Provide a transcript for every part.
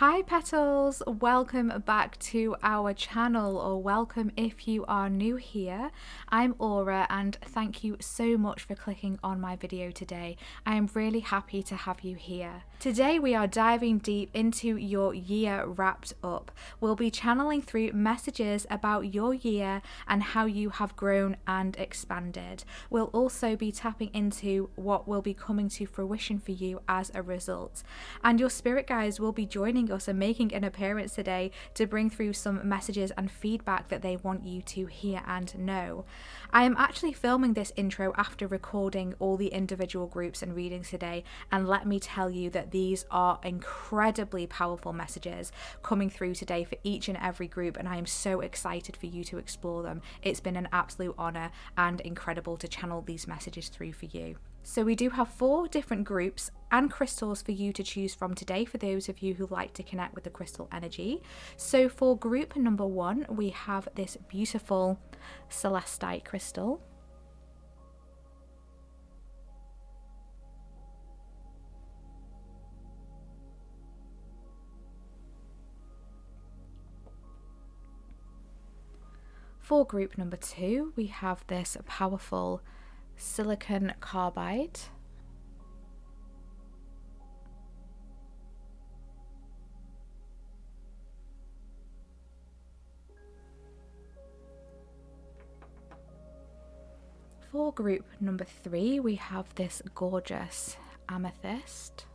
Hi petals, welcome back to our channel, or welcome if you are new here. I'm Aura and thank you so much for clicking on my video today. I am really happy to have you here. Today we are diving deep into your year wrapped up. We'll be channeling through messages about your year and how you have grown and expanded. We'll also be tapping into what will be coming to fruition for you as a result. And your spirit guides will be joining us and making an appearance today to bring through some messages and feedback that they want you to hear and know. I am actually filming this intro after recording all the individual groups and readings today, and let me tell you that these are incredibly powerful messages coming through today for each and every group, and I am so excited for you to explore them. It's been an absolute honor and incredible to channel these messages through for you. So we do have 4 different groups and crystals for you to choose from today for those of you who like to connect with the crystal energy. So for group number 1, we have this beautiful celestite crystal. For group number 2, we have this powerful silicon carbide. For group number 3, we have this gorgeous amethyst.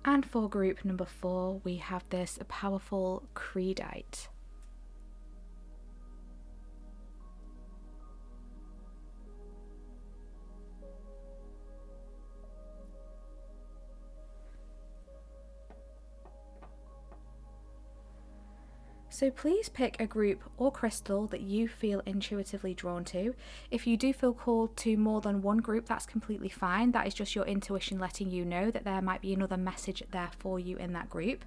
And for group number 4, we have this powerful creedite. So please pick a group or crystal that you feel intuitively drawn to. If you do feel called to more than one group, that's completely fine. That is just your intuition letting you know that there might be another message there for you in that group.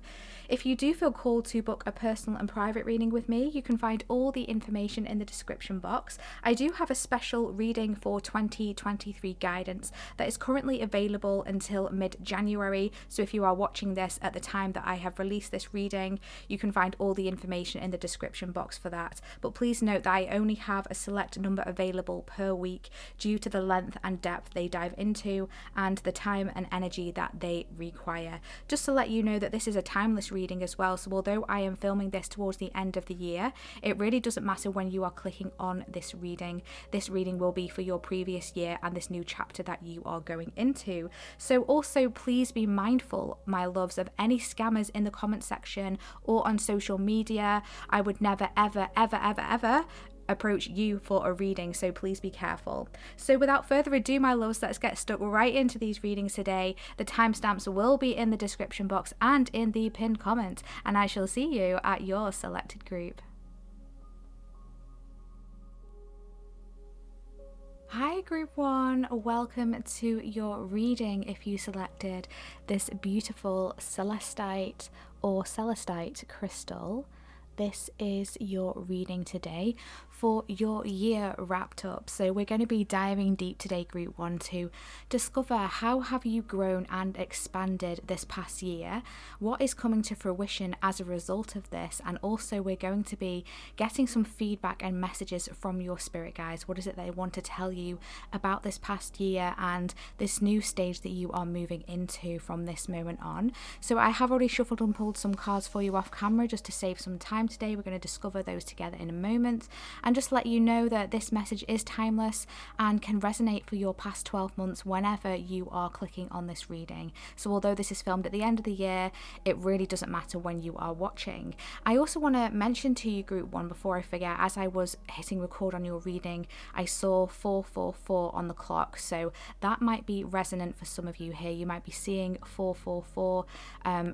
If you do feel called to book a personal and private reading with me, you can find all the information in the description box. I do have a special reading for 2023 guidance that is currently available until mid-January. So if you are watching this at the time that I have released this reading, you can find all the information in the description box for that. But please note that I only have a select number available per week due to the length and depth they dive into and the time and energy that they require. Just to let you know that this is a timeless reading as well, so although I am filming this towards the end of the year, it really doesn't matter when you are clicking on this reading. This reading will be for your previous year and this new chapter that you are going into. So also please be mindful, my loves, of any scammers in the comment section or on social media. I would never ever approach you for a reading, so please be careful. So without further ado, my loves, let's get stuck right into these readings today. The timestamps will be in the description box and in the pinned comment, and I shall see you at your selected group. Hi group 1, welcome to your reading if you selected this beautiful celestite or celestite crystal. This is your reading today for your year wrapped up. So we're going to be diving deep today, group 1, to discover how have you grown and expanded this past year, what is coming to fruition as a result of this, and also we're going to be getting some feedback and messages from your spirit guides. What is it they want to tell you about this past year and this new stage that you are moving into from this moment on? So I have already shuffled and pulled some cards for you off camera just to save some time today. We're going to discover those together in a moment, and just let you know that this message is timeless and can resonate for your past 12 months whenever you are clicking on this reading. So although this is filmed at the end of the year, it really doesn't matter when you are watching. I also want to mention to you, group 1, before I forget, as I was hitting record on your reading, I saw 444 on the clock, so that might be resonant for some of you here. You might be seeing 444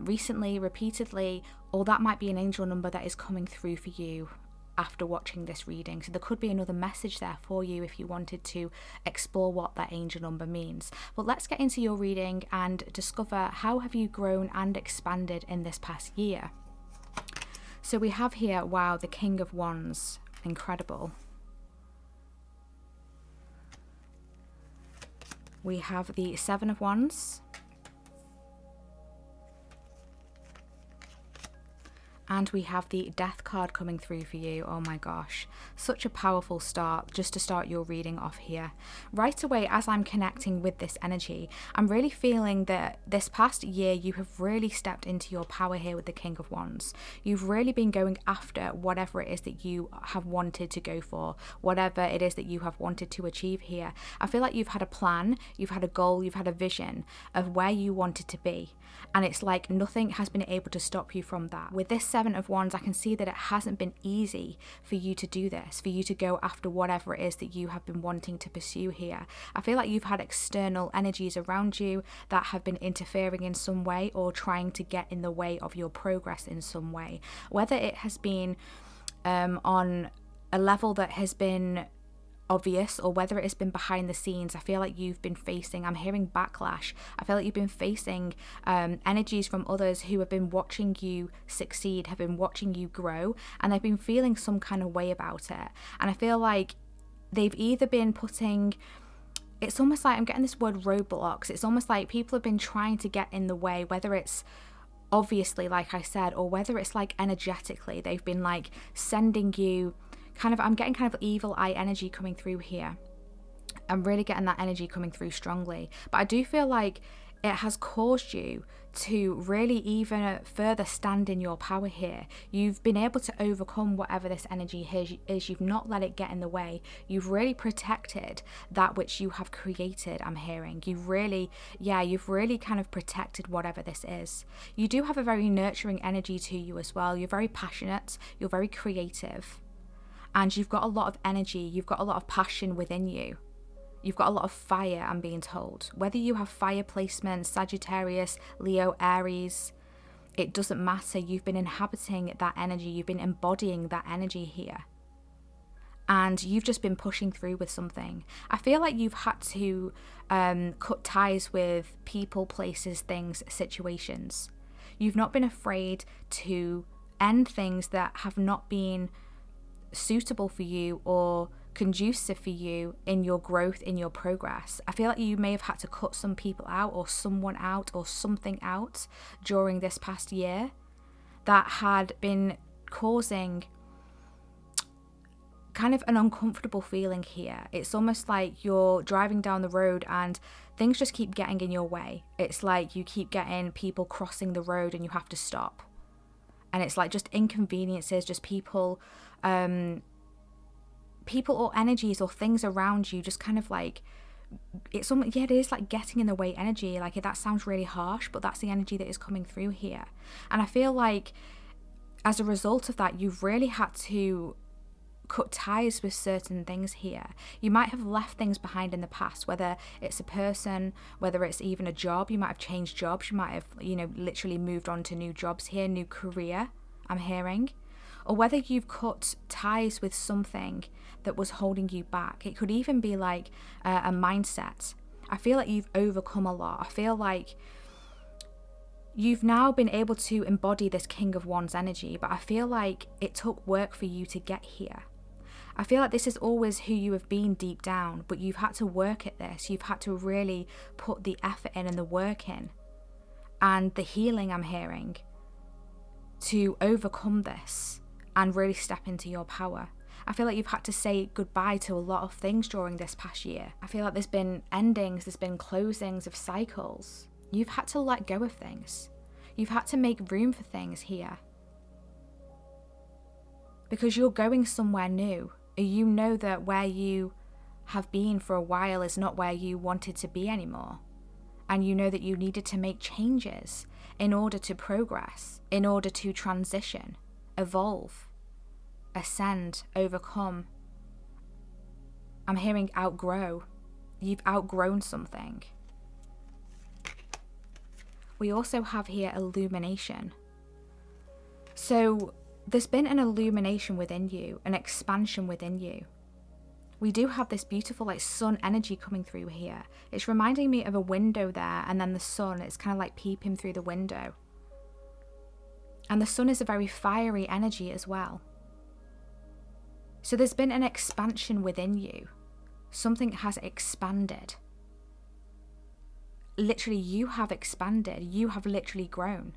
recently, repeatedly, or that might be an angel number that is coming through for you after watching this reading. So there could be another message there for you if you wanted to explore what that angel number means. But let's get into your reading and discover how have you grown and expanded in this past year. So we have here, wow, the King of Wands. Incredible. We have the Seven of Wands. And we have the Death card coming through for you. Oh my gosh, such a powerful start just to start your reading off here. Right away, as I'm connecting with this energy, I'm really feeling that this past year you have really stepped into your power here with the King of Wands. You've really been going after whatever it is that you have wanted to go for, whatever it is that you have wanted to achieve here. I feel like you've had a plan, you've had a goal, you've had a vision of where you wanted to be. And it's like nothing has been able to stop you from that. With this Seven of Wands, I can see that it hasn't been easy for you to do this, for you to go after whatever it is that you have been wanting to pursue here. I feel like you've had external energies around you that have been interfering in some way or trying to get in the way of your progress in some way. Whether it has been on a level that has been obvious or whether it has been behind the scenes, I feel like you've been facing, I'm hearing backlash. I feel like you've been facing energies from others who have been watching you succeed, have been watching you grow, and they've been feeling some kind of way about it. And I feel like they've either been putting, it's almost like I'm getting this word roadblocks. It's almost like people have been trying to get in the way, whether it's obviously, like I said, or whether it's like energetically, they've been like sending you kind of, I'm getting kind of evil eye energy coming through here. I'm really getting that energy coming through strongly. But I do feel like it has caused you to really even further stand in your power here. You've been able to overcome whatever this energy is. You've not let it get in the way. You've really protected that which you have created, I'm hearing. You've really kind of protected whatever this is. You do have a very nurturing energy to you as well. You're very passionate. You're very creative. And you've got a lot of energy, you've got a lot of passion within you. You've got a lot of fire, I'm being told. Whether you have fire placement, Sagittarius, Leo, Aries, it doesn't matter. You've been inhabiting that energy, you've been embodying that energy here. And you've just been pushing through with something. I feel like you've had to cut ties with people, places, things, situations. You've not been afraid to end things that have not been suitable for you or conducive for you in your growth, in your progress. I feel like you may have had to cut some people out or someone out or something out during this past year that had been causing kind of an uncomfortable feeling here. It's almost like you're driving down the road and things just keep getting in your way. It's like you keep getting people crossing the road and you have to stop. And it's like just inconveniences, just people or energies or things around you just kind of like, it's almost, it is like getting in the way energy. Like that sounds really harsh, but that's the energy that is coming through here. And I feel like as a result of that, you've really had to cut ties with certain things here. You might have left things behind in the past, whether it's a person, whether it's even a job. You might have changed jobs. You might have, literally moved on to new jobs here, new career, I'm hearing. Or whether you've cut ties with something that was holding you back. It could even be like a mindset. I feel like you've overcome a lot. I feel like you've now been able to embody this King of Wands energy, but I feel like it took work for you to get here. I feel like this is always who you have been deep down, but you've had to work at this. You've had to really put the effort in and the work in and the healing, I'm hearing, to overcome this and really step into your power. I feel like you've had to say goodbye to a lot of things during this past year. I feel like there's been endings, there's been closings of cycles. You've had to let go of things. You've had to make room for things here. Because you're going somewhere new. You know that where you have been for a while is not where you wanted to be anymore. And you know that you needed to make changes in order to progress, in order to transition, evolve, ascend, overcome. I'm hearing outgrow. You've outgrown something. We also have here illumination. So there's been an illumination within you, an expansion within you. We do have this beautiful like sun energy coming through here. It's reminding me of a window there, and then the sun, it's kind of like peeping through the window. And the sun is a very fiery energy as well. So there's been an expansion within you. Something has expanded. Literally, you have expanded. You have literally grown.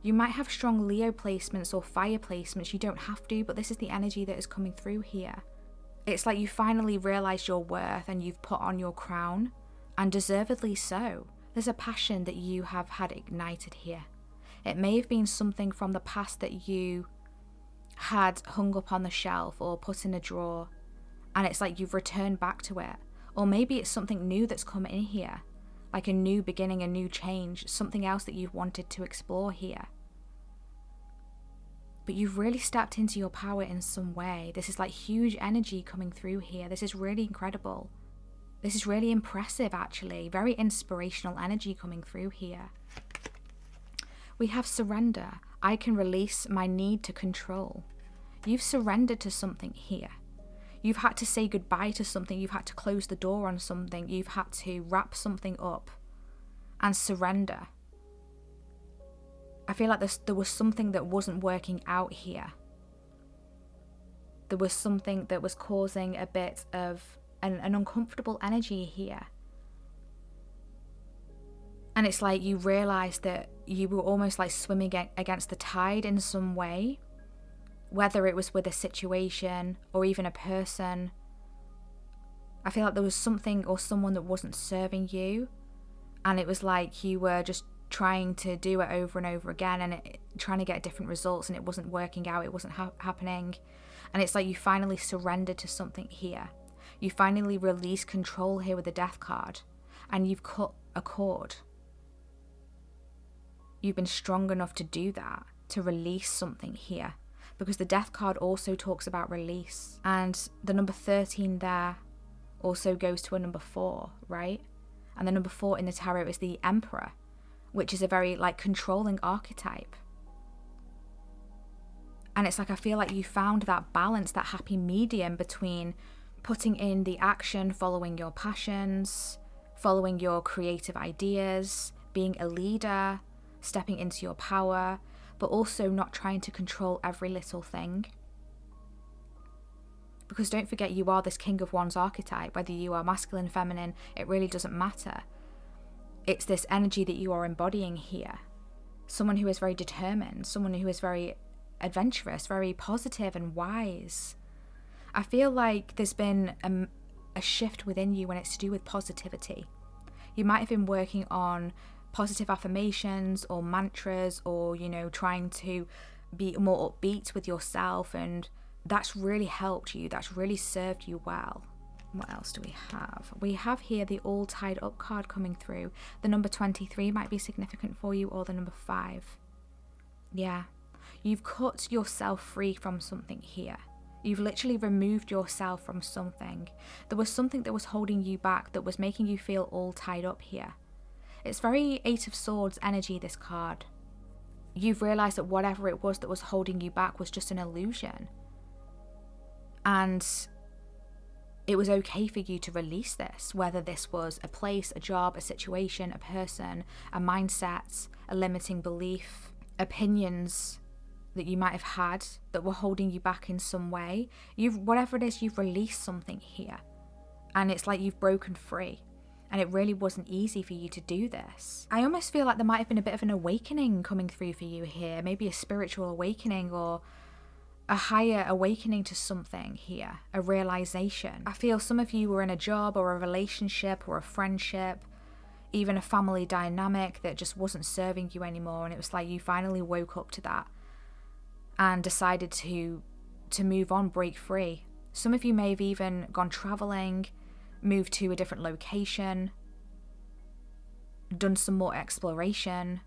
You might have strong Leo placements or fire placements. You don't have to, but this is the energy that is coming through here. It's like you finally realised your worth and you've put on your crown, and deservedly so. There's a passion that you have had ignited here. It may have been something from the past that you had hung up on the shelf or put in a drawer, and it's like you've returned back to it. Or maybe it's something new that's come in here, like a new beginning, a new change, something else that you've wanted to explore here. But you've really stepped into your power in some way. This is like huge energy coming through here. This is really incredible. This is really impressive, actually. Very inspirational energy coming through here. We have surrender. I can release my need to control. You've surrendered to something here. You've had to say goodbye to something. You've had to close the door on something. You've had to wrap something up and surrender. I feel like there was something that wasn't working out here. There was something that was causing a bit of an uncomfortable energy here. And it's like you realised that you were almost like swimming against the tide in some way, whether it was with a situation or even a person. I feel like there was something or someone that wasn't serving you, and it was like you were just trying to do it over and over again and trying to get different results, and it wasn't working out, it wasn't happening. And it's like you finally surrendered to something here. You finally released control here with the Death card, and you've cut a cord. You've been strong enough to do that, to release something here, because the Death card also talks about release, and the number 13 there also goes to a number 4, right? And the number 4 in the tarot is the Emperor, which is a very like controlling archetype. And it's like, I feel like you found that balance, that happy medium between putting in the action, following your passions, following your creative ideas, being a leader, stepping into your power, but also not trying to control every little thing. Because don't forget, you are this King of Wands archetype. Whether you are masculine, feminine, it really doesn't matter. It's this energy that you are embodying here. Someone who is very determined, someone who is very adventurous, very positive and wise. I feel like there's been a shift within you when it's to do with positivity. You might have been working on positive affirmations or mantras, or, you know, trying to be more upbeat with yourself, and that's really helped you. That's really served you well. What else do we have? We have here the All Tied Up card coming through. The number 23 might be significant for you, or the number 5. Yeah. You've cut yourself free from something here. You've literally removed yourself from something. There was something that was holding you back, that was making you feel all tied up here. It's very 8 of Swords energy, this card. You've realised that whatever it was that was holding you back was just an illusion. And it was okay for you to release this, whether this was a place, a job, a situation, a person, a mindset, a limiting belief, opinions that you might have had that were holding you back in some way. Whatever it is, you've released something here. And it's like you've broken free. And it really wasn't easy for you to do this. I almost feel like there might have been a bit of an awakening coming through for you here. Maybe a spiritual awakening, or a higher awakening to something here. A realization. I feel some of you were in a job or a relationship or a friendship, even a family dynamic that just wasn't serving you anymore. And it was like you finally woke up to that and decided to move on, break free. Some of you may have even gone traveling, moved to a different location, done some more exploration,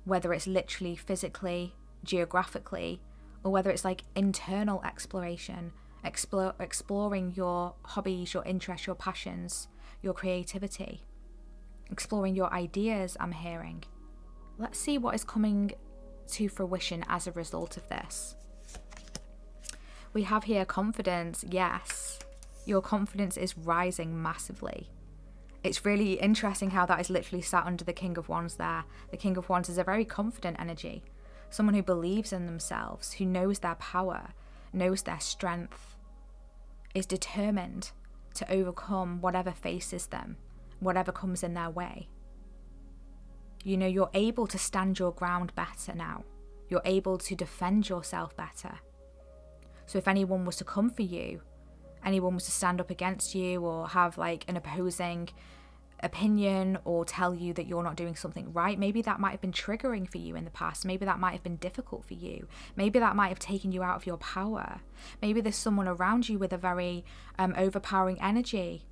whether it's literally, physically, geographically, or whether it's like internal exploration, exploring your hobbies, your interests, your passions, your creativity, exploring your ideas, I'm hearing. Let's see what is coming to fruition as a result of this. We have here confidence. Yes, your confidence is rising massively. It's really interesting how that is literally sat under the King of Wands there. The King of Wands is a very confident energy. someone who believes in themselves, who knows their power, knows their strength, is determined to overcome whatever faces them, whatever comes in their way. You know, you're able to stand your ground better now. You're able to defend yourself better. So if anyone was to come for you, anyone was to stand up against you or have like an opposing opinion or tell you that you're not doing something right, maybe that might have been triggering for you in the past. Maybe that might have been difficult for you. Maybe that might have taken you out of your power. Maybe there's someone around you with a very overpowering energy,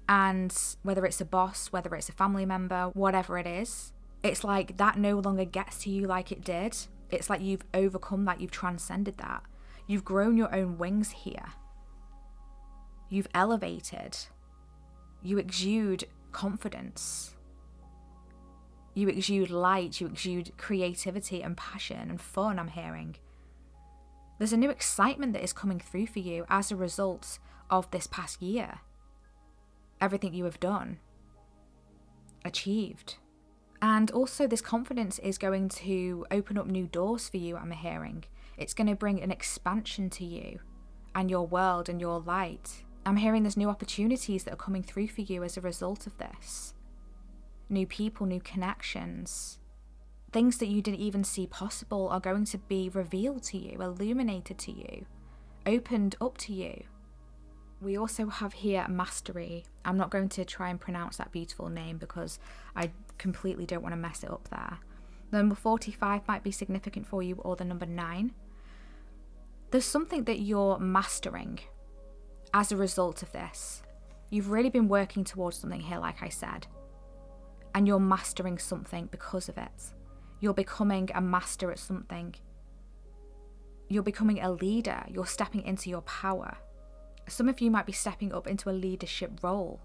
and whether it's a boss, whether it's a family member, whatever it is, it's like that no longer gets to you like it did. It's like you've overcome that, you've transcended that. You've grown your own wings here. You've elevated. You exude confidence. You exude light. You exude creativity and passion and fun, I'm hearing. There's a new excitement that is coming through for you as a result of this past year. Everything you have done, achieved. And also this confidence is going to open up new doors for you, I'm hearing. It's going to bring an expansion to you and your world and your light. I'm hearing there's new opportunities that are coming through for you as a result of this. New people, new connections. Things that you didn't even see possible are going to be revealed to you, illuminated to you, opened up to you. We also have here mastery. I'm not going to try and pronounce that beautiful name because I completely don't want to mess it up there. The number 45 might be significant for you, or the number 9. There's something that you're mastering as a result of this. You've really been working towards something here, like I said, and you're mastering something because of it. You're becoming a master at something. You're becoming a leader. You're stepping into your power. Some of you might be stepping up into a leadership role,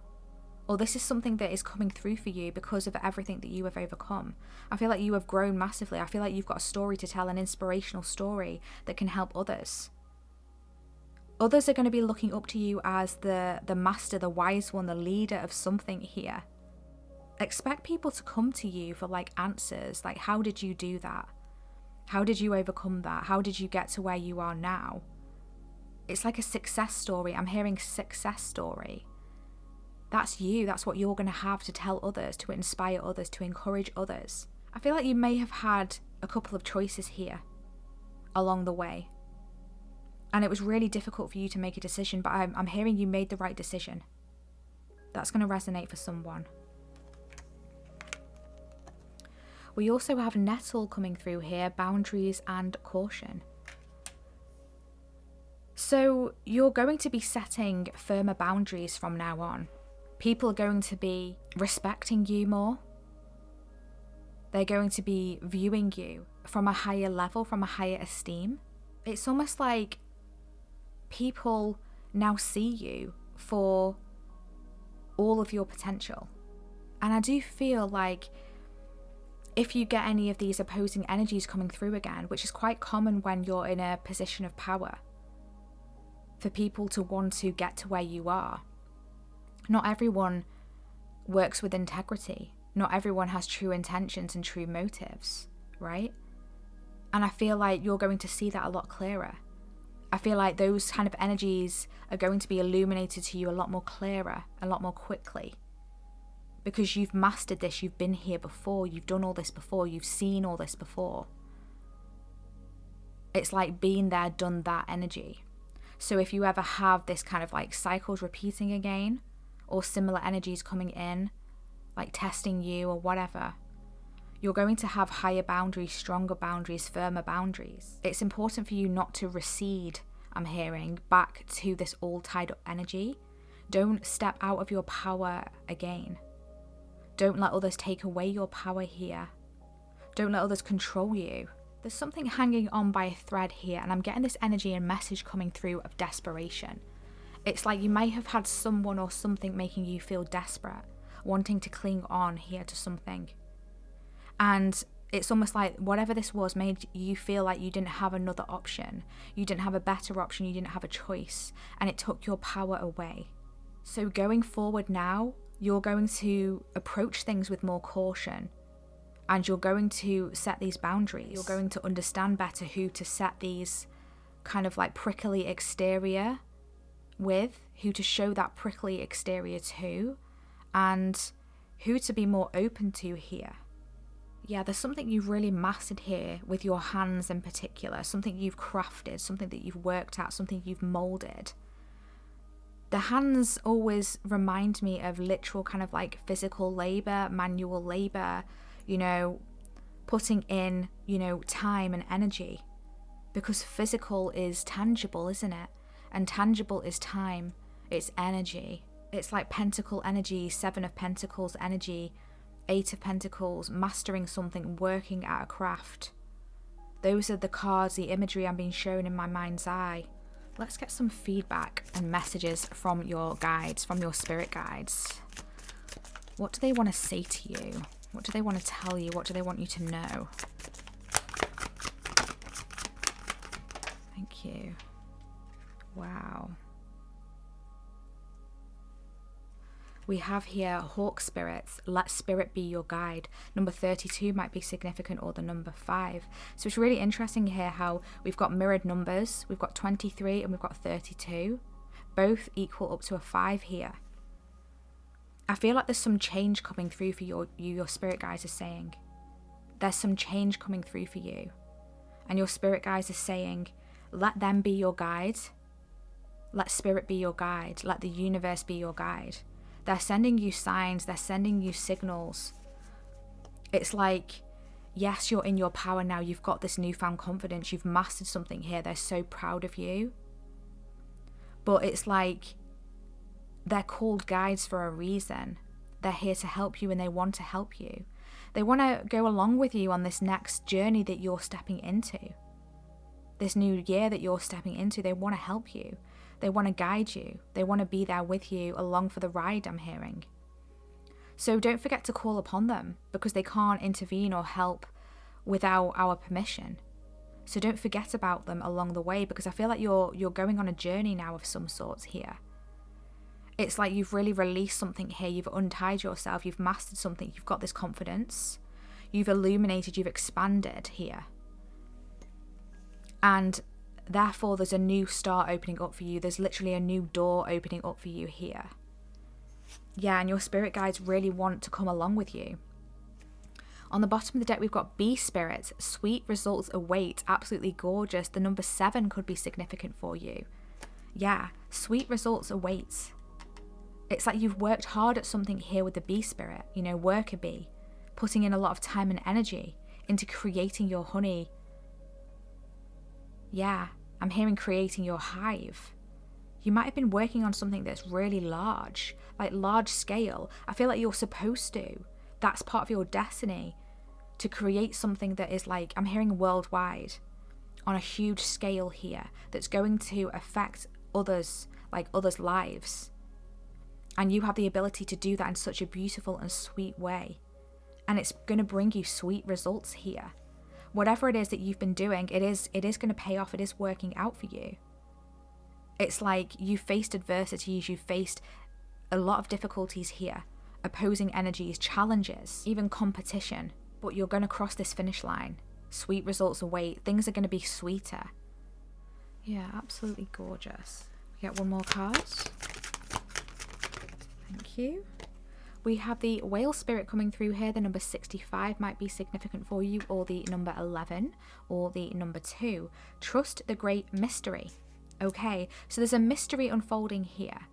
or this is something that is coming through for you because of everything that you have overcome. I feel like you have grown massively. I feel like you've got a story to tell, an inspirational story that can help others. Others are going to be looking up to you as the master, the wise one, the leader of something here. Expect people to come to you for like answers, like how did you do that? How did you overcome that? How did you get to where you are now? It's like a success story. I'm hearing success story. That's you. That's what you're going to have to tell others, to inspire others, to encourage others. I feel like you may have had a couple of choices here along the way. And it was really difficult for you to make a decision, but I'm hearing you made the right decision. That's going to resonate for someone. We also have nettle coming through here, boundaries and caution. So you're going to be setting firmer boundaries from now on. People are going to be respecting you more. They're going to be viewing you from a higher level, from a higher esteem. It's almost like people now see you for all of your potential. And I do feel like if you get any of these opposing energies coming through again, which is quite common when you're in a position of power, for people to want to get to where you are. Not everyone works with integrity. Not everyone has true intentions and true motives, right? And I feel like you're going to see that a lot clearer. I feel like those kind of energies are going to be illuminated to you a lot more clearer, a lot more quickly. Because you've mastered this, you've been here before, you've done all this before, you've seen all this before. It's like being there, done that energy. So if you ever have this kind of like cycles repeating again, or similar energies coming in, like testing you or whatever, you're going to have higher boundaries, stronger boundaries, firmer boundaries. It's important for you not to recede, I'm hearing, back to this all tied up energy. Don't step out of your power again. Don't let others take away your power here. Don't let others control you. There's something hanging on by a thread here, and I'm getting this energy and message coming through of desperation. It's like you may have had someone or something making you feel desperate, wanting to cling on here to something. And it's almost like whatever this was made you feel like you didn't have another option. You didn't have a better option, you didn't have a choice, and it took your power away. So going forward now, you're going to approach things with more caution, And you're going to set these boundaries. You're going to understand better who to set these kind of like prickly exterior with, who to show that prickly exterior to, and who to be more open to here. Yeah, there's something you've really mastered here with your hands in particular, something you've crafted, something that you've worked at, something you've molded. The hands always remind me of literal kind of like physical labor, manual labor, you know, putting in, you know, time and energy, because physical is tangible, isn't it? And tangible is time, it's energy. It's like pentacle energy, 7 of pentacles energy, 8 of pentacles, mastering something, working at a craft. Those are the cards, the imagery I'm being shown in my mind's eye. Let's get some feedback and messages from your guides, from your spirit guides. What do they want to say to you? What do they want to tell you? What do they want you to know? Thank you. Wow. We have here hawk spirits. Let spirit be your guide. Number 32 might be significant, or the number 5. So it's really interesting here how we've got mirrored numbers. We've got 23 and we've got 32. Both equal up to a 5 here. I feel like there's some change coming through for your spirit guides are saying. There's some change coming through for you. And your spirit guides are saying, let them be your guide. Let spirit be your guide. Let the universe be your guide. They're sending you signs. They're sending you signals. It's like, yes, you're in your power now. You've got this newfound confidence. You've mastered something here. They're so proud of you. But it's like, they're called guides for a reason. They're here to help you, and they want to help you. They want to go along with you on this next journey that you're stepping into. This new year that you're stepping into, they want to help you. They want to guide you. They want to be there with you along for the ride, I'm hearing. So don't forget to call upon them, because they can't intervene or help without our permission. So don't forget about them along the way, because I feel like you're going on a journey now of some sorts here. It's like you've really released something here. You've untied yourself. You've mastered something. You've got this confidence. You've illuminated. You've expanded here. And therefore, there's a new start opening up for you. There's literally a new door opening up for you here. Yeah, and your spirit guides really want to come along with you. On the bottom of the deck, we've got bee spirits. Sweet results await. Absolutely gorgeous. The number 7 could be significant for you. Yeah, sweet results await. It's like you've worked hard at something here with the bee spirit. You know, worker bee. Putting in a lot of time and energy into creating your honey. Yeah, I'm hearing creating your hive. You might have been working on something that's really large, like large scale. I feel like you're supposed to. That's part of your destiny, to create something that is like, I'm hearing worldwide, on a huge scale here, that's going to affect others, like others' lives. And you have the ability to do that in such a beautiful and sweet way. And it's going to bring you sweet results here. Whatever it is that you've been doing, it is going to pay off. It is working out for you. It's like you've faced adversities, you've faced a lot of difficulties here, opposing energies, challenges, even competition. But you're going to cross this finish line. Sweet results await. Things are going to be sweeter. Yeah, absolutely gorgeous. We get one more card. Thank you. We have the whale spirit coming through here. The number 65 might be significant for you, or the number 11, or the number 2. Trust the great mystery. Okay, so there's a mystery unfolding here.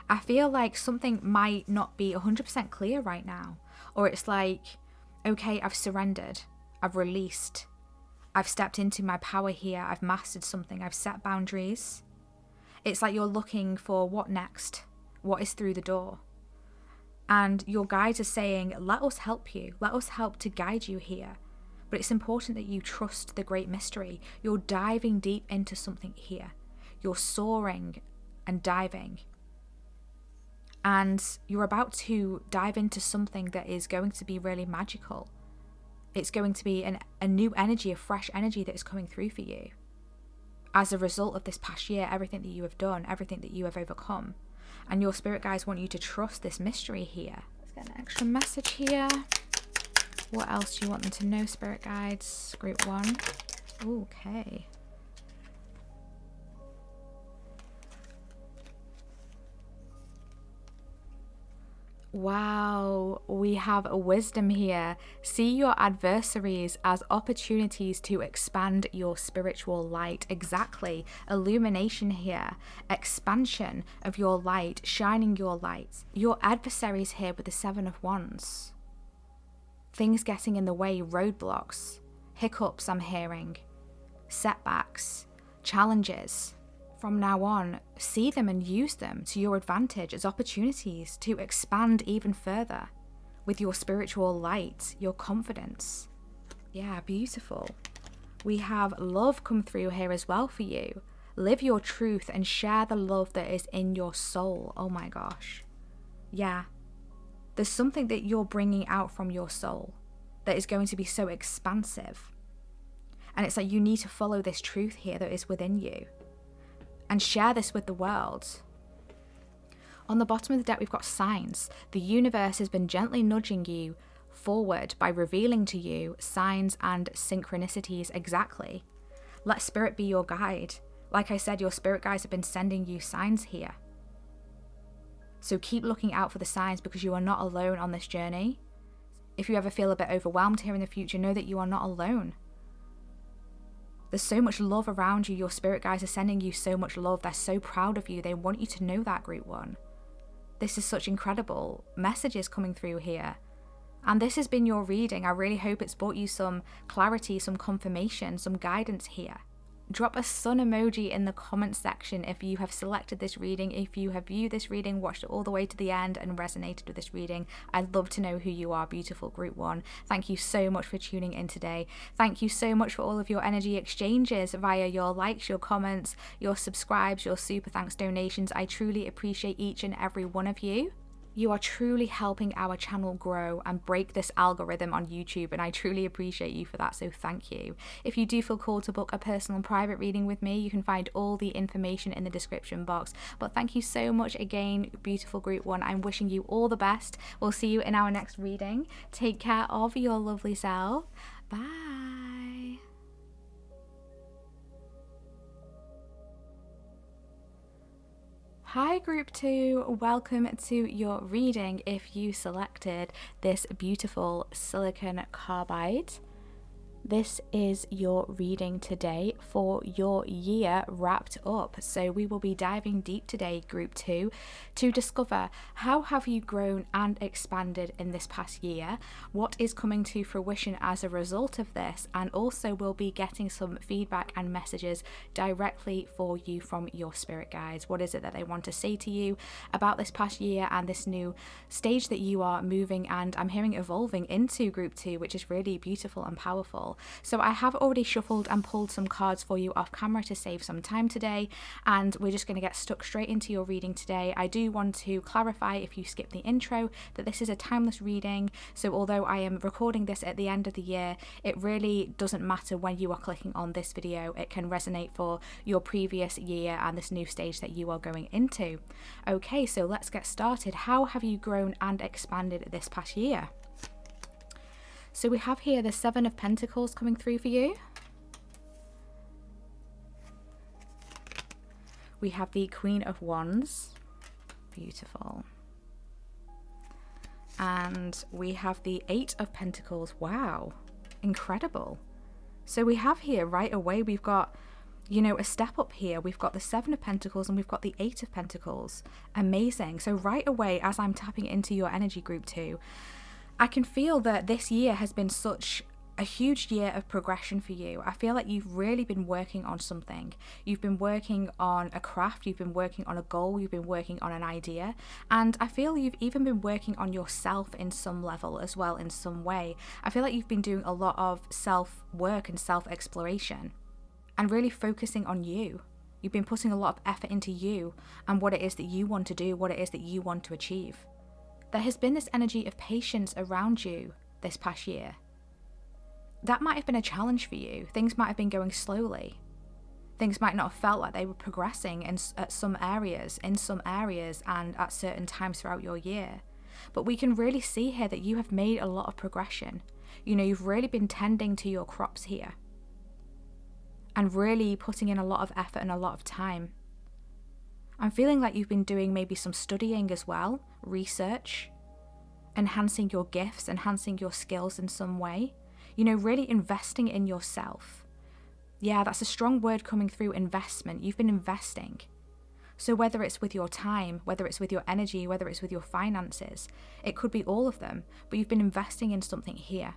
I feel like something might not be 100% clear right now. Or it's like, okay, I've surrendered. I've released. I've stepped into my power here. I've mastered something. I've set boundaries. It's like you're looking for what next? What is through the door? And your guides are saying, let us help you. Let us help to guide you here. But it's important that you trust the great mystery. You're diving deep into something here. You're soaring and diving. And you're about to dive into something that is going to be really magical. It's going to be a new energy, a fresh energy that is coming through for you. As a result of this past year, everything that you have done, everything that you have overcome. And your spirit guides want you to trust this mystery here. Let's get an extra message here. What else do you want them to know, spirit guides? Group 1. Okay. Wow, we have a wisdom here. See your adversaries as opportunities to expand your spiritual light. Exactly. Illumination here. Expansion of your light, shining your light. Your adversaries here with the 7 of Wands. Things getting in the way, roadblocks, hiccups I'm hearing, setbacks, challenges. From now on, see them and use them to your advantage as opportunities to expand even further with your spiritual light, your confidence. Yeah, beautiful. We have love come through here as well for you. Live your truth and share the love that is in your soul. Oh my gosh. Yeah. There's something that you're bringing out from your soul that is going to be so expansive. And it's like you need to follow this truth here that is within you. And share this with the world. On the bottom of the deck, we've got signs. The universe has been gently nudging you forward by revealing to you signs and synchronicities exactly. Let spirit be your guide. Like I said, your spirit guides have been sending you signs here. So keep looking out for the signs because you are not alone on this journey. If you ever feel a bit overwhelmed here in the future, know that you are not alone. There's so much love around you. Your spirit guides are sending you so much love. They're so proud of you. They want you to know that, Group 1. This is such incredible messages coming through here. And this has been your reading. I really hope it's brought you some clarity, some confirmation, some guidance here. Drop a sun emoji in the comment section if you have selected this reading, if you have viewed this reading, watched it all the way to the end and resonated with this reading. I'd love to know who you are, beautiful Group 1. Thank you so much for tuning in today. Thank you so much for all of your energy exchanges via your likes, your comments, your subscribes, your super thanks donations. I truly appreciate each and every one of you. You are truly helping our channel grow and break this algorithm on YouTube, and I truly appreciate you for that, so thank you. If you do feel called to book a personal and private reading with me, you can find all the information in the description box. But thank you so much again, beautiful Group 1. I'm wishing you all the best. We'll see you in our next reading. Take care of your lovely self. Bye. Hi Group 2, welcome to your reading if you selected this beautiful silicon carbide. This is your reading today for your year wrapped up. So we will be diving deep today, Group 2, to discover how have you grown and expanded in this past year, what is coming to fruition as a result of this, and also we'll be getting some feedback and messages directly for you from your spirit guides. What is it that they want to say to you about this past year and this new stage that you are moving and I'm hearing evolving into, Group 2, which is really beautiful and powerful. So I have already shuffled and pulled some cards for you off camera to save some time today, and we're just going to get stuck straight into your reading today. I do want to clarify, if you skip the intro, that this is a timeless reading, so although I am recording this at the end of the year, it really doesn't matter when you are clicking on this video. It can resonate for your previous year and this new stage that you are going into. Okay, so let's get started. How have you grown and expanded this past year? So we have here the 7 of Pentacles coming through for you. We have the Queen of Wands. Beautiful. And we have the 8 of Pentacles. Wow, incredible. So we have here right away, we've got, you know, a step up here. We've got the 7 of Pentacles and we've got the 8 of Pentacles. Amazing. So right away, as I'm tapping into your energy, Group 2, I can feel that this year has been such a huge year of progression for you. I feel like you've really been working on something. You've been working on a craft, you've been working on a goal, you've been working on an idea, and I feel you've even been working on yourself in some level as well, in some way. I feel like you've been doing a lot of self-work and self-exploration and really focusing on you. You've been putting a lot of effort into you and what it is that you want to do, what it is that you want to achieve. There has been this energy of patience around you this past year. That might have been a challenge for you. Things might have been going slowly. Things might not have felt like they were progressing in some areas, and at certain times throughout your year. But we can really see here that you have made a lot of progression. You know, you've really been tending to your crops here and really putting in a lot of effort and a lot of time. I'm feeling like you've been doing maybe some studying as well, research, enhancing your gifts, enhancing your skills in some way. You know, really investing in yourself. Yeah, that's a strong word coming through, investment. You've been investing. So whether it's with your time, whether it's with your energy, whether it's with your finances, it could be all of them, but you've been investing in something here.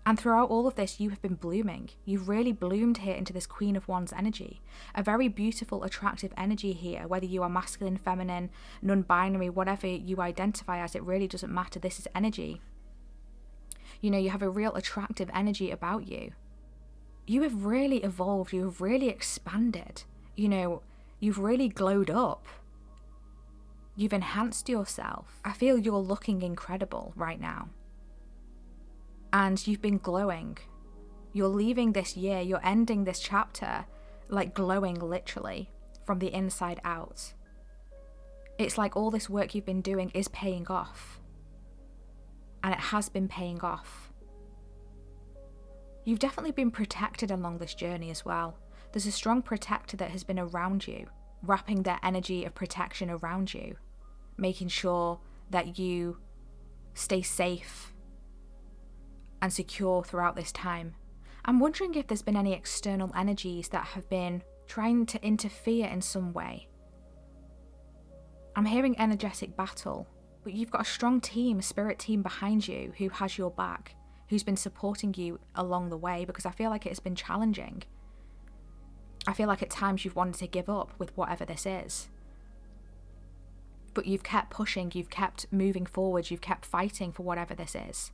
And throughout all of this, you have been blooming. You've really bloomed here into this Queen of Wands energy. A very beautiful, attractive energy here, whether you are masculine, feminine, non-binary, whatever you identify as, it really doesn't matter. This is energy. You know, you have a real attractive energy about you. You have really evolved. You have really expanded. You know, you've really glowed up. You've enhanced yourself. I feel you're looking incredible right now. And you've been glowing. You're leaving this year, you're ending this chapter like glowing literally from the inside out. It's like all this work you've been doing is paying off. And it has been paying off. You've definitely been protected along this journey as well. There's a strong protector that has been around you, wrapping their energy of protection around you, making sure that you stay safe and secure throughout this time. I'm wondering if there's been any external energies that have been trying to interfere in some way. I'm hearing energetic battle, but you've got a strong team, a spirit team behind you who has your back, who's been supporting you along the way, because I feel like it has been challenging. I feel like at times you've wanted to give up with whatever this is. But you've kept pushing, you've kept moving forward, you've kept fighting for whatever this is.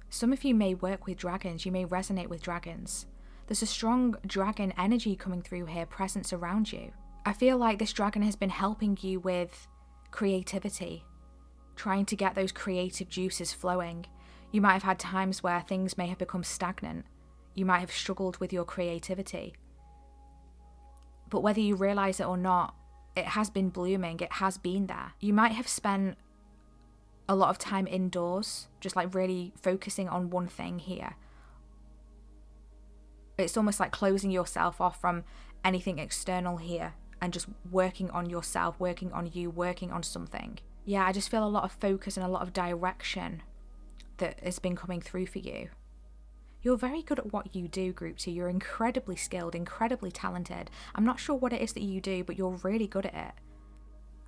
Some of you may work with dragons, you may resonate with dragons. There's a strong dragon energy coming through here, presence around you. I feel like this dragon has been helping you with creativity, trying to get those creative juices flowing. You might have had times where things may have become stagnant. You might have struggled with your creativity. But whether you realise it or not, it has been blooming, it has been there. You might have spent a lot of time indoors, just like really focusing on one thing here. It's almost like closing yourself off from anything external here and just working on yourself, working on you, working on something. Yeah, I just feel a lot of focus and a lot of direction that has been coming through for you. You're very good at what you do, Group 2. You're incredibly skilled, incredibly talented. I'm not sure what it is that you do, but you're really good at it.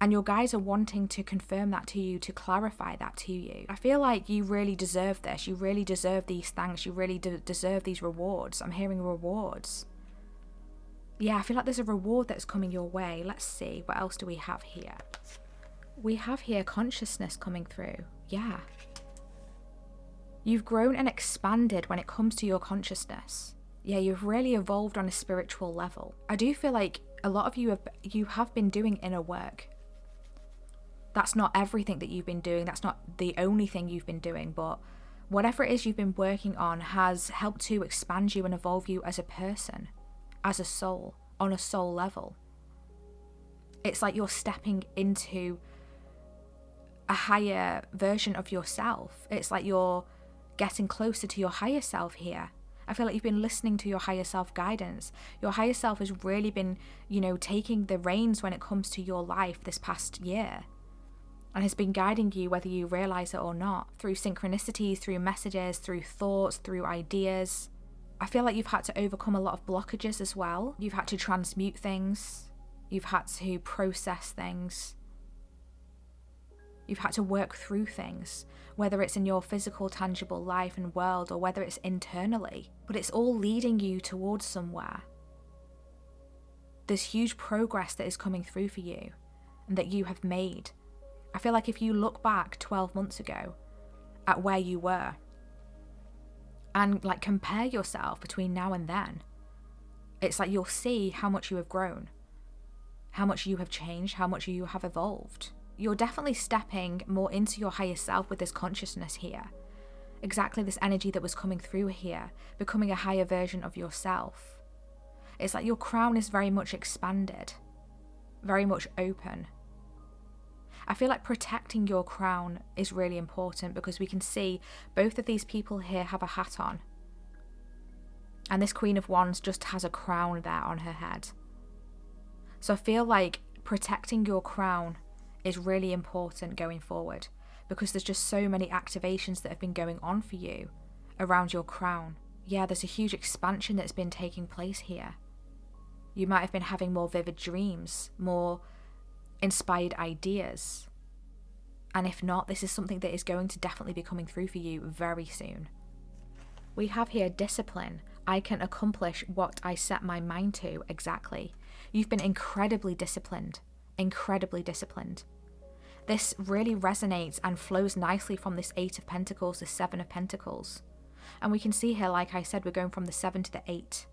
And your guides are wanting to confirm that to you, to clarify that to you. I feel like you really deserve this. You really deserve these thanks. You really deserve these rewards. I'm hearing rewards. Yeah, I feel like there's a reward that's coming your way. Let's see, what else do we have here? We have here consciousness coming through. Yeah. You've grown and expanded when it comes to your consciousness. Yeah, you've really evolved on a spiritual level. I do feel like a lot of you have been doing inner work. That's not everything that you've been doing. That's not the only thing you've been doing, but whatever it is you've been working on has helped to expand you and evolve you as a person, as a soul, on a soul level. It's like you're stepping into a higher version of yourself. It's like you're getting closer to your higher self here. I feel like you've been listening to your higher self guidance. Your higher self has really been, taking the reins when it comes to your life this past year, and has been guiding you whether you realize it or not, through synchronicities, through messages, through thoughts, through ideas. I feel like you've had to overcome a lot of blockages as well. You've had to transmute things. You've had to process things. You've had to work through things, whether it's in your physical, tangible life and world, or whether it's internally. But it's all leading you towards somewhere. There's huge progress that is coming through for you and that you have made. I feel like if you look back 12 months ago at where you were and compare yourself between now and then, it's like you'll see how much you have grown, how much you have changed, how much you have evolved. You're definitely stepping more into your higher self with this consciousness here. Exactly this energy that was coming through here, becoming a higher version of yourself. It's like your crown is very much expanded, very much open. I feel like protecting your crown is really important, because we can see both of these people here have a hat on. And this Queen of Wands just has a crown there on her head. So I feel like protecting your crown is really important going forward, because there's just so many activations that have been going on for you around your crown. Yeah, there's a huge expansion that's been taking place here. You might have been having more vivid dreams, more inspired ideas. And if not, this is something that is going to definitely be coming through for you very soon. We have here discipline. I can accomplish what I set my mind to. Exactly. You've been incredibly disciplined. Incredibly disciplined. This really resonates and flows nicely from this 8 of Pentacles, the 7 of Pentacles. And we can see here, like I said, we're going from the 7 to the 8.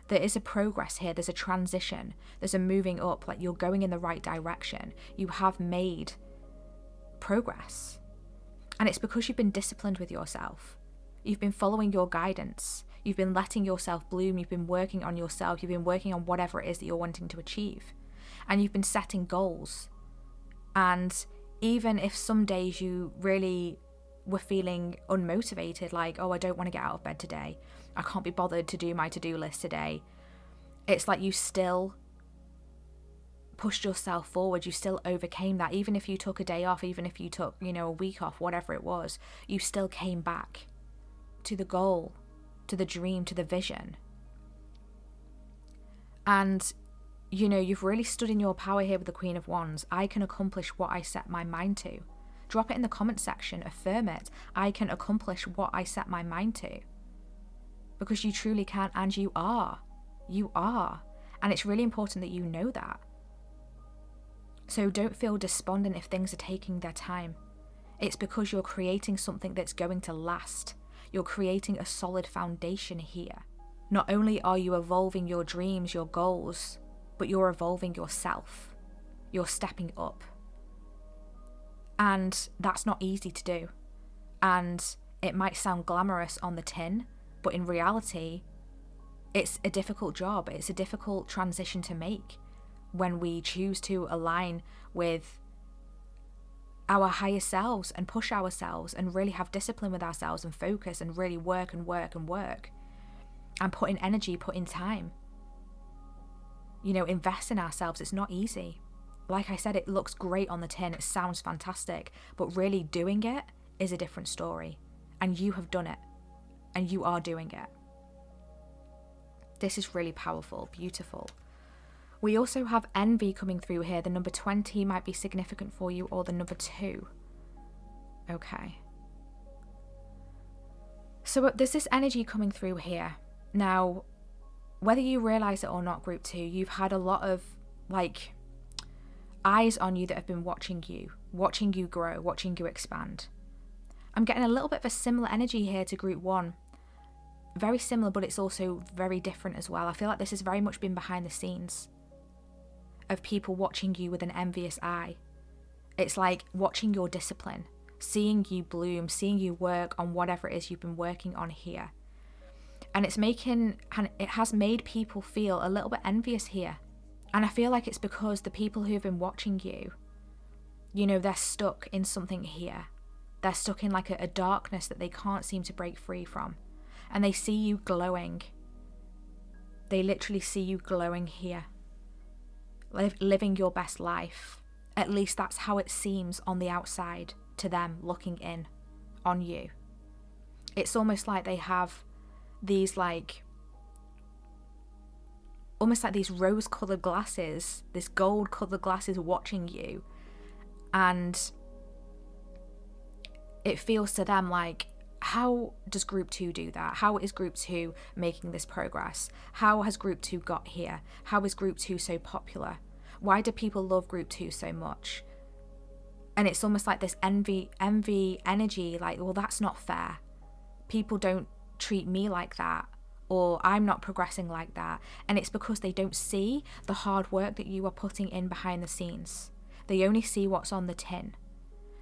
There is a progress here. There's a transition. There's a moving up. Like, you're going in the right direction. You have made progress. And it's because you've been disciplined with yourself. You've been following your guidance. You've been letting yourself bloom. You've been working on yourself. You've been working on whatever it is that you're wanting to achieve. And you've been setting goals. And even if some days you really were feeling unmotivated, like, oh, I don't want to get out of bed today, I can't be bothered to do my to-do list today, it's like you still pushed yourself forward. You still overcame that. Even if you took a day off, even if you took, a week off, whatever it was, you still came back to the goal, to the dream, to the vision. And you've really stood in your power here with the Queen of Wands. I can accomplish what I set my mind to. Drop it in the comment section. Affirm it. I can accomplish what I set my mind to. Because you truly can, and you are. You are. And it's really important that you know that. So don't feel despondent if things are taking their time. It's because you're creating something that's going to last. You're creating a solid foundation here. Not only are you evolving your dreams, your goals, but you're evolving yourself. You're stepping up. And that's not easy to do. And it might sound glamorous on the tin, but in reality, it's a difficult job. It's a difficult transition to make when we choose to align with our higher selves and push ourselves and really have discipline with ourselves and focus and really work and work and work and put in energy, put in time. Invest in ourselves. It's not easy. Like I said, it looks great on the tin. It sounds fantastic. But really doing it is a different story. And you have done it. And you are doing it. This is really powerful, beautiful. We also have envy coming through here. The number 20 might be significant for you, or the number 2. Okay. So there's this energy coming through here. Now, whether you realize it or not, group 2, you've had a lot of eyes on you that have been watching you grow, watching you expand. I'm getting a little bit of a similar energy here to group 1. Very similar, but it's also very different as well. I feel like this has very much been behind the scenes of people watching you with an envious eye. It's like watching your discipline, seeing you bloom, seeing you work on whatever it is you've been working on here. And it has made people feel a little bit envious here. And I feel like it's because the people who have been watching you, they're stuck in something here. They're stuck in like a darkness that they can't seem to break free from. And they see you glowing. They literally see you glowing here. Living your best life. At least that's how it seems on the outside to them looking in on you. It's almost like they have these almost like these rose-coloured glasses, this gold-coloured glasses watching you. And it feels to them like, how does group 2 do that? How is group 2 making this progress? How has group 2 got here? How is group 2 so popular? Why do people love group 2 so much? And it's almost like this envy energy, like, well, that's not fair. People don't treat me like that, or I'm not progressing like that. And it's because they don't see the hard work that you are putting in behind the scenes. They only see what's on the tin,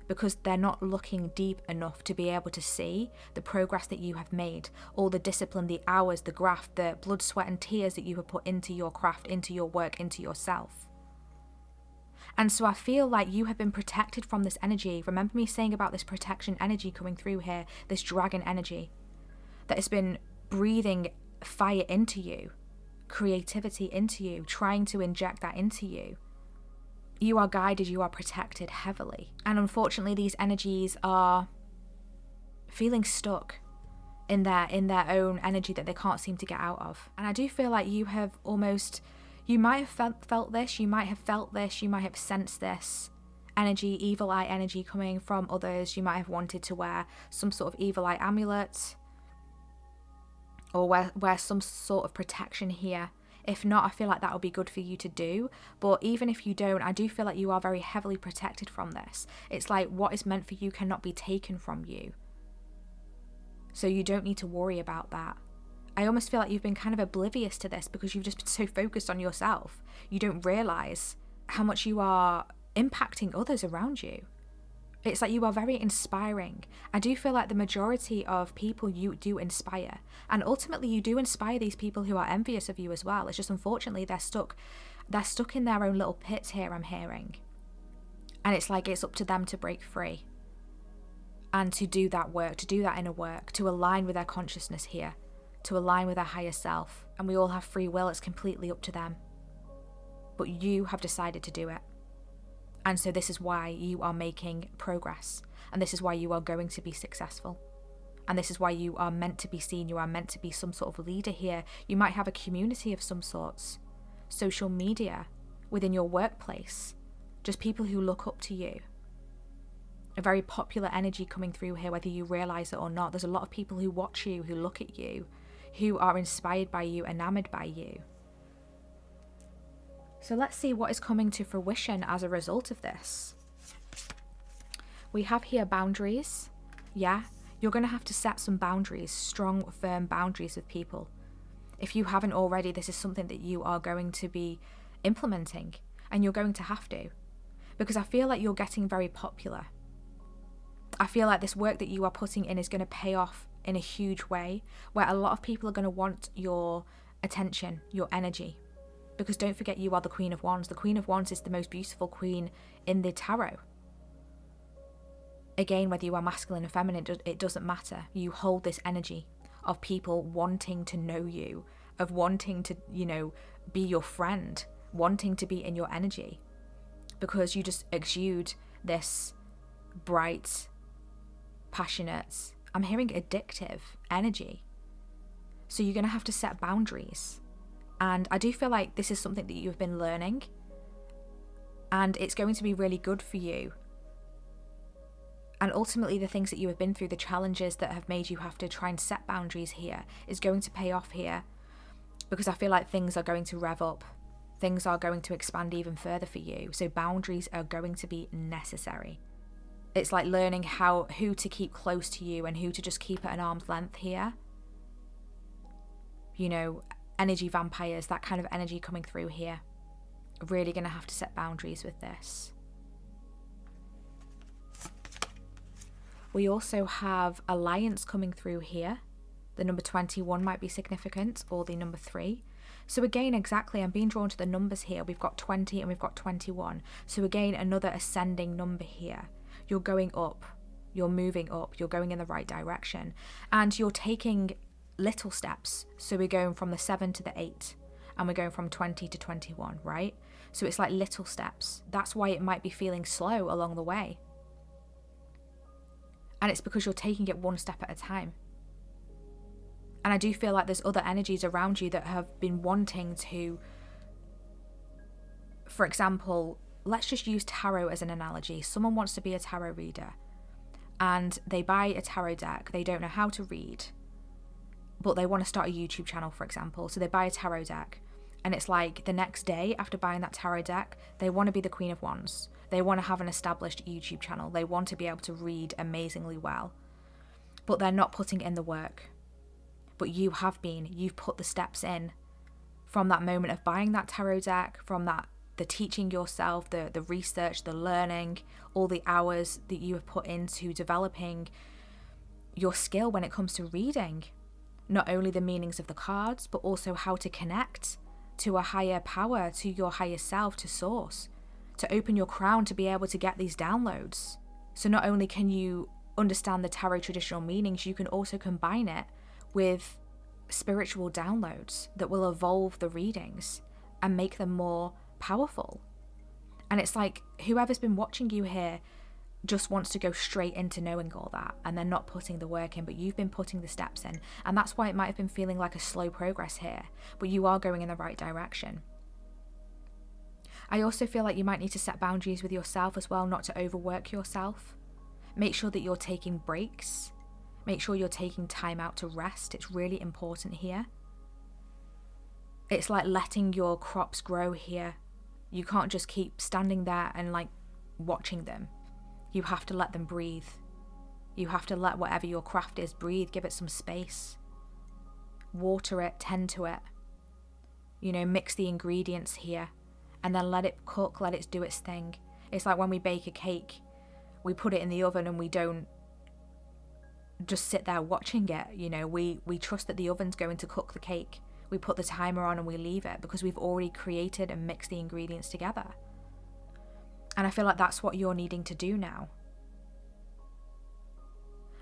because they're not looking deep enough to be able to see the progress that you have made, all the discipline, the hours, the graft, the blood, sweat and tears that you have put into your craft, into your work, into yourself. And so I feel like you have been protected from this energy. Remember me saying about this protection energy coming through here, this dragon energy that has been breathing fire into you, creativity into you, trying to inject that into you. You are guided, you are protected heavily. And unfortunately, these energies are feeling stuck in their own energy that they can't seem to get out of. And I do feel like you might have felt this, you might have felt this, you might have sensed this energy, evil eye energy coming from others. You might have wanted to wear some sort of evil eye amulet, or wear some sort of protection here. If not, I feel like that would be good for you to do. But even if you don't, I do feel like you are very heavily protected from this. It's like what is meant for you cannot be taken from you. So you don't need to worry about that. I almost feel like you've been kind of oblivious to this because you've just been so focused on yourself. You don't realise how much you are impacting others around you. It's like you are very inspiring. I do feel like the majority of people you do inspire. And ultimately you do inspire these people who are envious of you as well. It's just unfortunately they're stuck in their own little pits here, I'm hearing. And it's like it's up to them to break free. And to do that work, to do that inner work, to align with their consciousness here, to align with their higher self. And we all have free will, it's completely up to them. But you have decided to do it. And so this is why you are making progress. And this is why you are going to be successful. And this is why you are meant to be seen. You are meant to be some sort of leader here. You might have a community of some sorts. Social media, within your workplace. Just people who look up to you. A very popular energy coming through here, whether you realise it or not. There's a lot of people who watch you, who look at you, who are inspired by you, enamoured by you. So let's see what is coming to fruition as a result of this. We have here boundaries. Yeah, you're going to have to set some boundaries, strong, firm boundaries with people. If you haven't already, this is something that you are going to be implementing, and you're going to have to. Because I feel like you're getting very popular. I feel like this work that you are putting in is going to pay off in a huge way, where a lot of people are going to want your attention, your energy. Because don't forget, you are the Queen of Wands. The Queen of Wands is the most beautiful queen in the tarot. Again, whether you are masculine or feminine, it doesn't matter. You hold this energy of people wanting to know you, of wanting to, be your friend, wanting to be in your energy. Because you just exude this bright, passionate, I'm hearing addictive energy. So you're going to have to set boundaries. And I do feel like this is something that you've been learning. And it's going to be really good for you. And ultimately the things that you have been through, the challenges that have made you have to try and set boundaries here, is going to pay off here. Because I feel like things are going to rev up. Things are going to expand even further for you. So boundaries are going to be necessary. It's like learning who to keep close to you and who to just keep at an arm's length here. Energy vampires, that kind of energy coming through here. Really going to have to set boundaries with this. We also have alliance coming through here. The number 21 might be significant, or the number 3. So again, exactly, I'm being drawn to the numbers here. We've got 20 and we've got 21. So again, another ascending number here. You're going up, you're moving up, you're going in the right direction. And you're taking little steps. So we're going from the 7 to the 8. And we're going from 20 to 21, right? So it's like little steps. That's why it might be feeling slow along the way. And it's because you're taking it one step at a time. And I do feel like there's other energies around you that have been wanting to, for example, let's just use tarot as an analogy. Someone wants to be a tarot reader and they buy a tarot deck. They don't know how to read, but they want to start a YouTube channel, for example. So they buy a tarot deck, and it's like the next day after buying that tarot deck, they want to be the Queen of Wands. They want to have an established YouTube channel. They want to be able to read amazingly well, but they're not putting in the work. But you have been. You've put the steps in from that moment of buying that tarot deck, from the teaching yourself, the research, the learning, all the hours that you have put into developing your skill when it comes to reading. Not only the meanings of the cards, but also how to connect to a higher power, to your higher self, to source, to open your crown to be able to get these downloads. So not only can you understand the tarot traditional meanings, you can also combine it with spiritual downloads that will evolve the readings and make them more powerful. And it's like whoever's been watching you here just wants to go straight into knowing all that, and they're not putting the work in, but you've been putting the steps in. And that's why it might have been feeling like a slow progress here, but you are going in the right direction. I also feel like you might need to set boundaries with yourself as well, not to overwork yourself. Make sure that you're taking breaks. Make sure you're taking time out to rest. It's really important here. It's like letting your crops grow here. You can't just keep standing there and like watching them. You have to let them breathe. You have to let whatever your craft is breathe. Give it some space. Water it, tend to it. You know, mix the ingredients here and then let it cook, let it do its thing. It's like when we bake a cake, we put it in the oven and we don't just sit there watching it. You know, we trust that the oven's going to cook the cake. We put the timer on and we leave it because we've already created and mixed the ingredients together. And I feel like that's what you're needing to do now.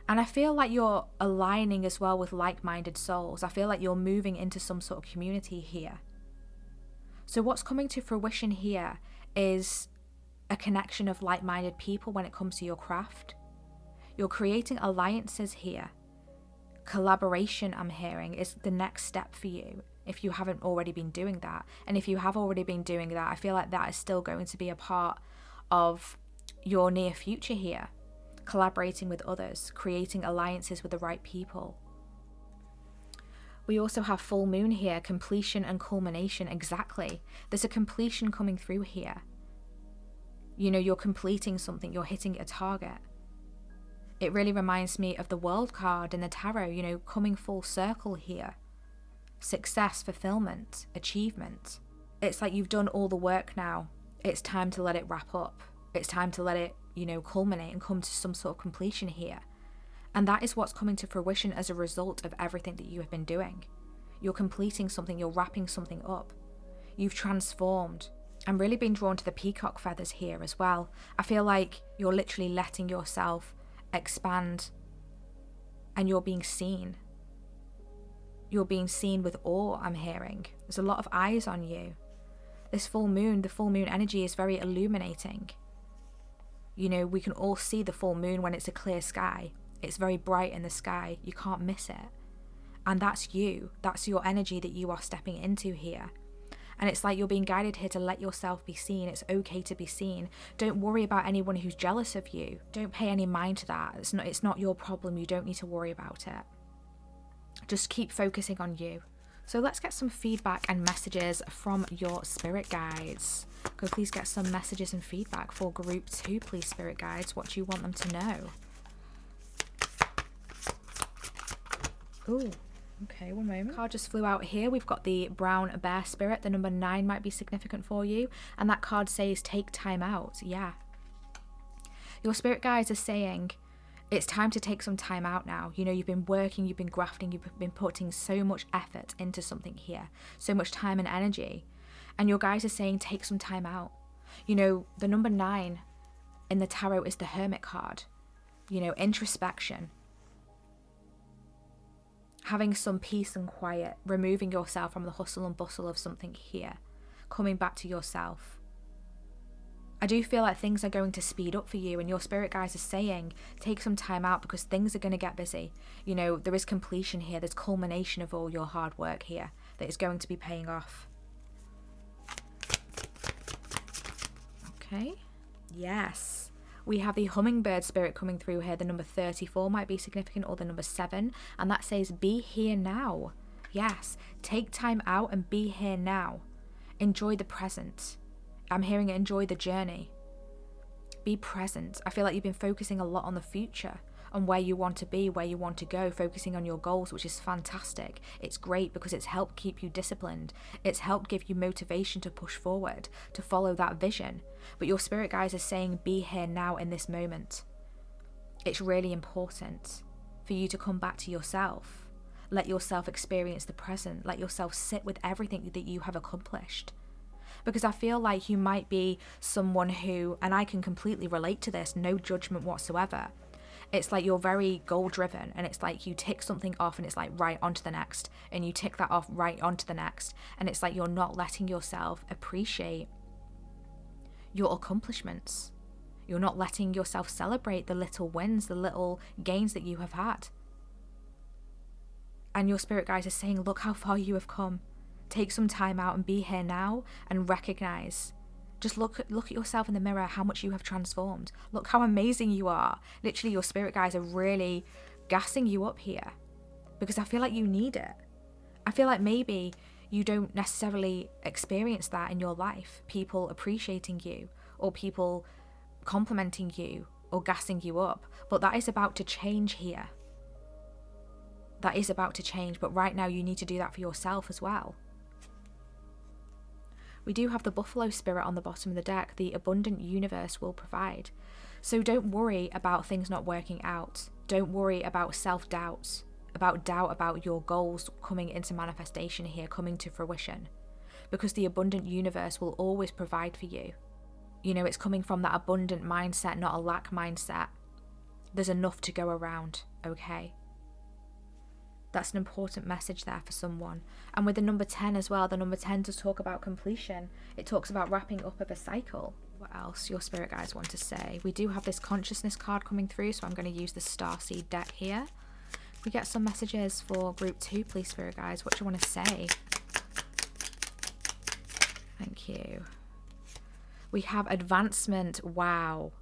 And I feel like you're aligning as well with like-minded souls. I feel like you're moving into some sort of community here. So what's coming to fruition here is a connection of like-minded people when it comes to your craft. You're creating alliances here. Collaboration, I'm hearing, is the next step for you if you haven't already been doing that. And if you have already been doing that, I feel like that is still going to be a part of your near future here. Collaborating with others, creating alliances with the right people. We also have full moon here, completion and culmination, exactly. There's a completion coming through here. You know, you're completing something, you're hitting a target. It really reminds me of the World card in the tarot, you know, coming full circle here. Success, fulfillment, achievement. It's like you've done all the work now. It's time to let it wrap up. It's time to let it, you know, culminate and come to some sort of completion here. And that is what's coming to fruition as a result of everything that you have been doing. You're completing something, you're wrapping something up. You've transformed. I'm really being drawn to the peacock feathers here as well. I feel like you're literally letting yourself expand and you're being seen. You're being seen with awe, I'm hearing. There's a lot of eyes on you. This full moon, the full moon energy is very illuminating. You know, we can all see the full moon when it's a clear sky. It's very bright in the sky. You can't miss it. And that's you. That's your energy that you are stepping into here. And it's like you're being guided here to let yourself be seen. It's okay to be seen. Don't worry about anyone who's jealous of you. Don't pay any mind to that. It's not your problem. You don't need to worry about it. Just keep focusing on you. So let's get some feedback and messages from your spirit guides. Go please get some messages and feedback for group 2, please, spirit guides. What do you want them to know? Ooh, okay, one moment. Card just flew out here. We've got the brown bear spirit. The number 9 might be significant for you. And that card says take time out. Yeah. Your spirit guides are saying it's time to take some time out now. You know, you've been working, you've been grafting, you've been putting so much effort into something here, so much time and energy. And your guides are saying take some time out. You know, the number 9 in the tarot is the Hermit card. You know, introspection. Having some peace and quiet, removing yourself from the hustle and bustle of something here, coming back to yourself. I do feel like things are going to speed up for you, and your spirit guides are saying take some time out because things are going to get busy. You know, there is completion here. There's culmination of all your hard work here that is going to be paying off. Okay. Yes. We have the hummingbird spirit coming through here. The number 34 might be significant, or the number 7. And that says be here now. Yes. Take time out and be here now. Enjoy the present. I'm hearing enjoy the journey. Be present. I feel like you've been focusing a lot on the future, on where you want to be, where you want to go, focusing on your goals, which is fantastic. It's great because it's helped keep you disciplined. It's helped give you motivation to push forward, to follow that vision. But your spirit guides are saying be here now in this moment. It's really important for you to come back to yourself. Let yourself experience the present. Let yourself sit with everything that you have accomplished. Because I feel like you might be someone who, and I can completely relate to this, no judgment whatsoever. It's like you're very goal driven, and it's like you tick something off and it's like right onto the next, and you tick that off right onto the next. And it's like you're not letting yourself appreciate your accomplishments. You're not letting yourself celebrate the little wins, the little gains that you have had. And your spirit guides are saying, look how far you have come. Take some time out and be here now and recognize. Just look at yourself in the mirror, how much you have transformed. Look how amazing you are. Literally, your spirit guides are really gassing you up here, because I feel like you need it. I feel like maybe you don't necessarily experience that in your life. People appreciating you, or people complimenting you, or gassing you up. But that is about to change here. That is about to change. But right now you need to do that for yourself as well. We do have the buffalo spirit on the bottom of the deck. The abundant universe will provide. So don't worry about things not working out. Don't worry about self-doubt, about doubt about your goals coming into manifestation here, coming to fruition. Because the abundant universe will always provide for you. You know, it's coming from that abundant mindset, not a lack mindset. There's enough to go around, okay? That's an important message there for someone. And with the number 10 as well, the number 10 does talk about completion. It talks about wrapping up of a cycle. What else your spirit guides want to say? We do have this consciousness card coming through, so I'm going to use the Starseed deck here. We get some messages for group 2, please, spirit guides. What do you want to say? Thank you. We have advancement. Wow.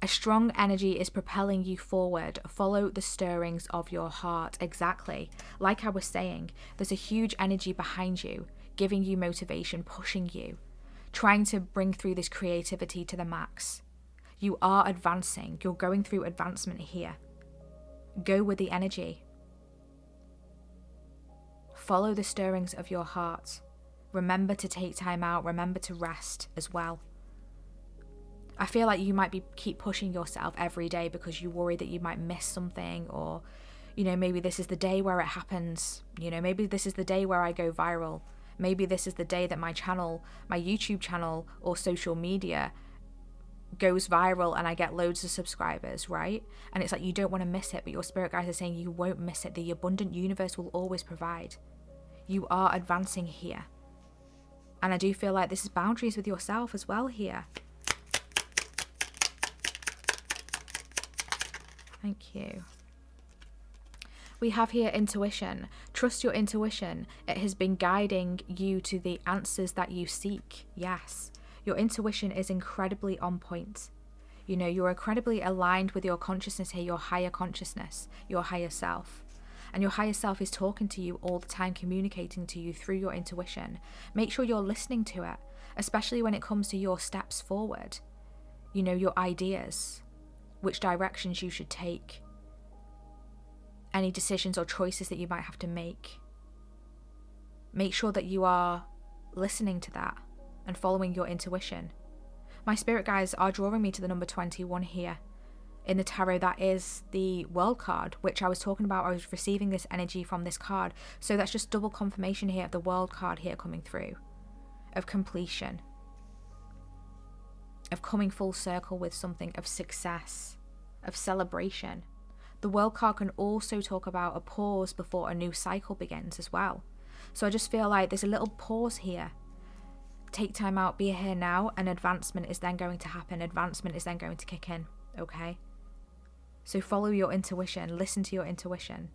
A strong energy is propelling you forward. Follow the stirrings of your heart. Exactly. Like I was saying, there's a huge energy behind you, giving you motivation, pushing you, trying to bring through this creativity to the max. You are advancing. You're going through advancement here. Go with the energy. Follow the stirrings of your heart. Remember to take time out. Remember to rest as well. I feel like you might keep pushing yourself every day because you worry that you might miss something, or, you know, maybe this is the day where it happens. You know, maybe this is the day where I go viral. Maybe this is the day that my channel, my YouTube channel or social media goes viral and I get loads of subscribers, right? And it's like you don't want to miss it, but your spirit guides are saying you won't miss it. The abundant universe will always provide. You are advancing here. And I do feel like this is boundaries with yourself as well here. Thank you. We have here intuition. Trust your intuition. It has been guiding you to the answers that you seek. Yes, your intuition is incredibly on point. You know, you're incredibly aligned with your consciousness here, your higher consciousness, your higher self. And your higher self is talking to you all the time, communicating to you through your intuition. Make sure you're listening to it, especially when it comes to your steps forward. You know, your ideas, which directions you should take, any decisions or choices that you might have to make. Make sure that you are listening to that and following your intuition. My spirit guides are drawing me to the number 21 here. In the tarot, that is the World card, which I was talking about. I was receiving this energy from this card. So that's just double confirmation here of the World card here coming through. Of completion. Of coming full circle with something, of success, of celebration. The World card can also talk about a pause before a new cycle begins as well. So I just feel like there's a little pause here. Take time out, be here now, and advancement is then going to happen. Advancement is then going to kick in, okay? So follow your intuition, listen to your intuition.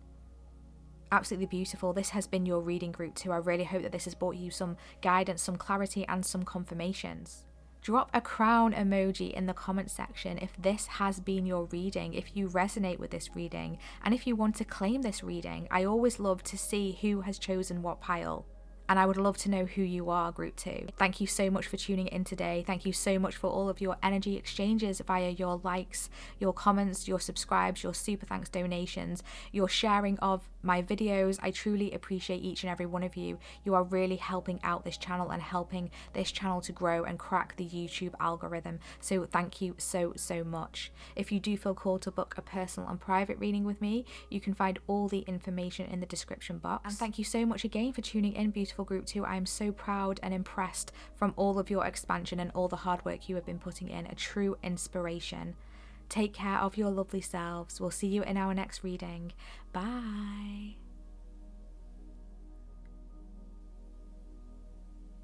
Absolutely beautiful. This has been your reading group 2. I really hope that this has brought you some guidance, some clarity, and some confirmations. Drop a crown emoji in the comment section if this has been your reading, if you resonate with this reading, and if you want to claim this reading. I always love to see who has chosen what pile. And I would love to know who you are, group 2. Thank you so much for tuning in today. Thank you so much for all of your energy exchanges via your likes, your comments, your subscribes, your super thanks donations, your sharing of my videos. I truly appreciate each and every one of you. You are really helping out this channel and helping this channel to grow and crack the YouTube algorithm. So thank you so much. If you do feel called to book a personal and private reading with me, you can find all the information in the description box. And thank you so much again for tuning in, beautiful beautiful group 2. I am so proud and impressed from all of your expansion and all the hard work you have been putting in. A true inspiration. Take care of your lovely selves. We'll see you in our next reading. Bye.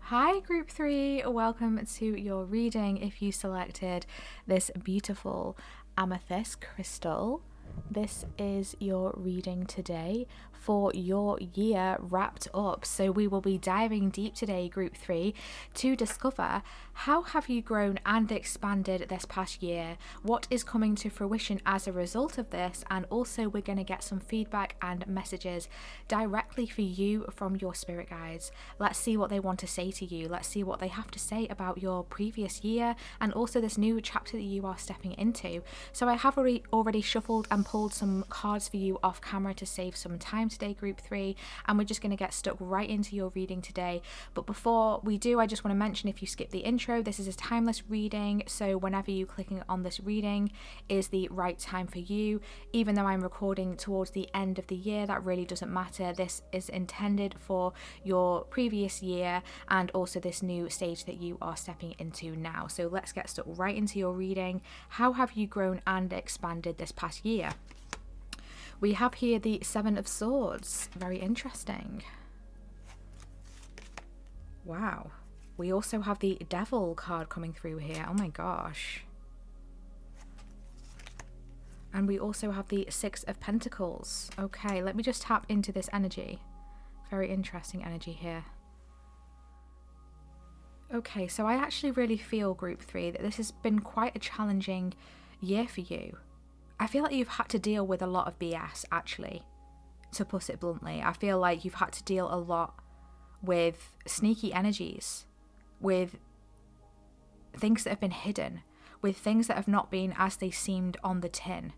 Hi group 3, welcome to your reading. If you selected this beautiful amethyst crystal, this is your reading today for your year wrapped up. So we will be diving deep today, group 3, to discover how have you grown and expanded this past year, what is coming to fruition as a result of this, and also we're going to get some feedback and messages directly for you from your spirit guides. Let's see what they want to say to you. Let's see what they have to say about your previous year and also this new chapter that you are stepping into. So I have already shuffled and pulled some cards for you off camera to save some time today, group 3, and we're just going to get stuck right into your reading today. But before we do, I just want to mention, if you skip the intro, this is a timeless reading, so whenever you clicking on this reading is the right time for you. Even though I'm recording towards the end of the year, that really doesn't matter. This is intended for your previous year and also this new stage that you are stepping into now. So let's get stuck right into your reading. How have you grown and expanded this past year? We have here the Seven of Swords. Very interesting. Wow. We also have the Devil card coming through here. Oh my gosh. And we also have the Six of Pentacles. Okay, let me just tap into this energy. Very interesting energy here. Okay, so I actually really feel, group 3, that this has been quite a challenging year for you. I feel like you've had to deal with a lot of BS, actually, to put it bluntly. I feel like you've had to deal a lot with sneaky energies, with things that have been hidden, with things that have not been as they seemed on the tin.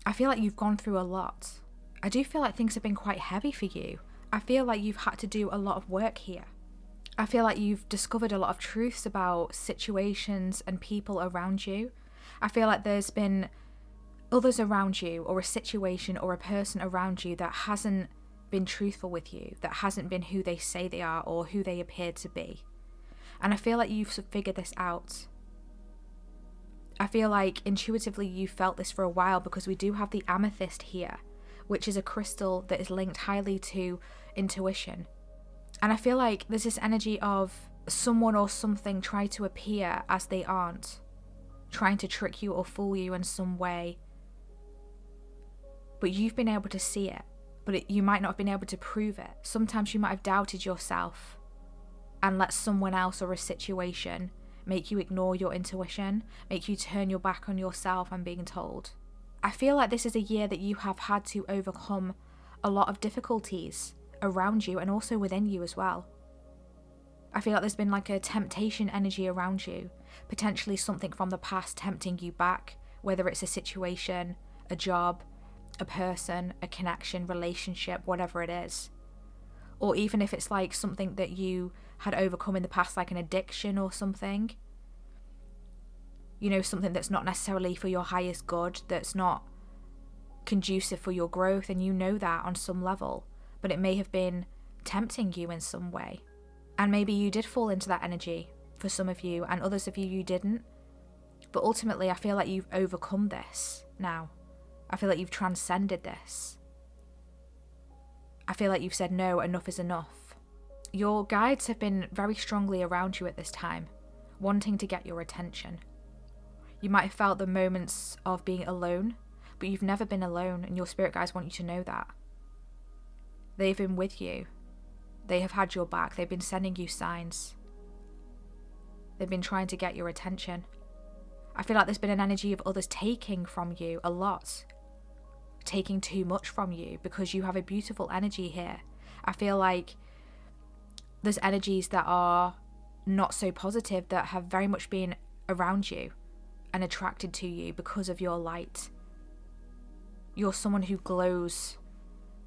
I feel like you've gone through a lot. I do feel like things have been quite heavy for you. I feel like you've had to do a lot of work here. I feel like you've discovered a lot of truths about situations and people around you. I feel like there's been others around you, or a situation or a person around you that hasn't been truthful with you, that hasn't been who they say they are or who they appear to be. And I feel like you've figured this out. I feel like intuitively you felt this for a while, because we do have the amethyst here, which is a crystal that is linked highly to intuition. And I feel like there's this energy of someone or something try to appear as they aren't, trying to trick you or fool you in some way. But you've been able to see it, but you might not have been able to prove it. Sometimes you might have doubted yourself and let someone else or a situation make you ignore your intuition, make you turn your back on yourself, I'm being told. I feel like this is a year that you have had to overcome a lot of difficulties around you and also within you as well. I feel like there's been like a temptation energy around you, potentially something from the past tempting you back, whether it's a situation, a job, a person, a connection, relationship, whatever it is. Or even if it's like something that you had overcome in the past, like an addiction or something. You know, something that's not necessarily for your highest good, that's not conducive for your growth, and you know that on some level, but it may have been tempting you in some way. And maybe you did fall into that energy for some of you, and others of you didn't. But ultimately, I feel like you've overcome this now. I feel like you've transcended this. I feel like you've said, no, enough is enough. Your guides have been very strongly around you at this time, wanting to get your attention. You might have felt the moments of being alone, but you've never been alone, and your spirit guides want you to know that. They've been with you. They have had your back. They've been sending you signs. They've been trying to get your attention. I feel like there's been an energy of others taking from you a lot. Taking too much from you, because you have a beautiful energy here. I feel like there's energies that are not so positive that have very much been around you and attracted to you because of your light. You're someone who glows.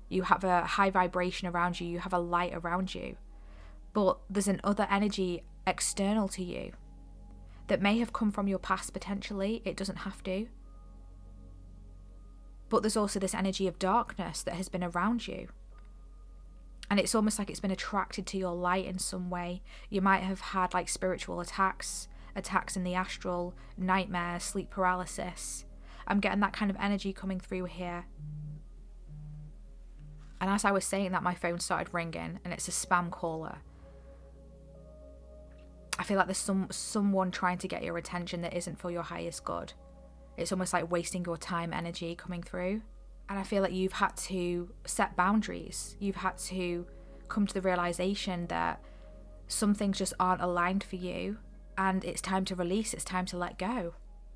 You have a high vibration around you. You have a light around you. But there's an other energy external to you that may have come from your past potentially. It doesn't have to. But there's also this energy of darkness that has been around you. And it's almost like it's been attracted to your light in some way. You might have had like spiritual attacks in the astral, nightmares, sleep paralysis. I'm getting that kind of energy coming through here. And as I was saying that, my phone started ringing, and it's a spam caller. I feel like there's someone trying to get your attention that isn't for your highest good. It's almost like wasting your time, energy coming through. And I feel like you've had to set boundaries. You've had to come to the realization that some things just aren't aligned for you, and it's time to release, it's time to let go.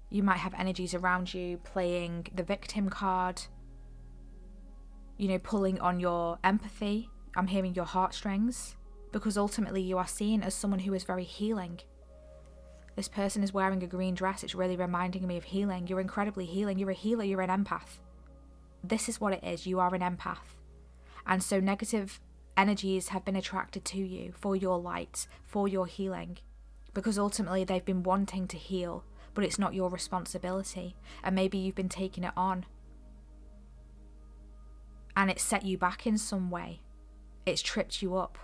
You might have energies around you playing the victim card, pulling on your empathy. I'm hearing your heartstrings, because ultimately you are seen as someone who is very healing. This person is wearing a green dress. It's really reminding me of healing. You're incredibly healing. You're a healer. You're an empath. This is what it is. You are an empath. And so negative energies have been attracted to you for your light, for your healing, because ultimately they've been wanting to heal, but it's not your responsibility. And maybe you've been taking it on, and it's set you back in some way. It's tripped you up.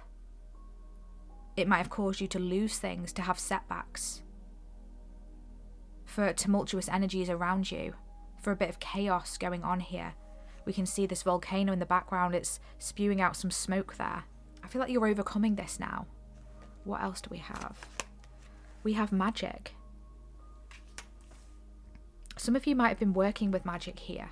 It might have caused you to lose things, to have setbacks, for tumultuous energies around you, for a bit of chaos going on here. We can see this volcano in the background. It's spewing out some smoke there. I feel like you're overcoming this now. What else do we have? We have magic. Some of you might have been working with magic here,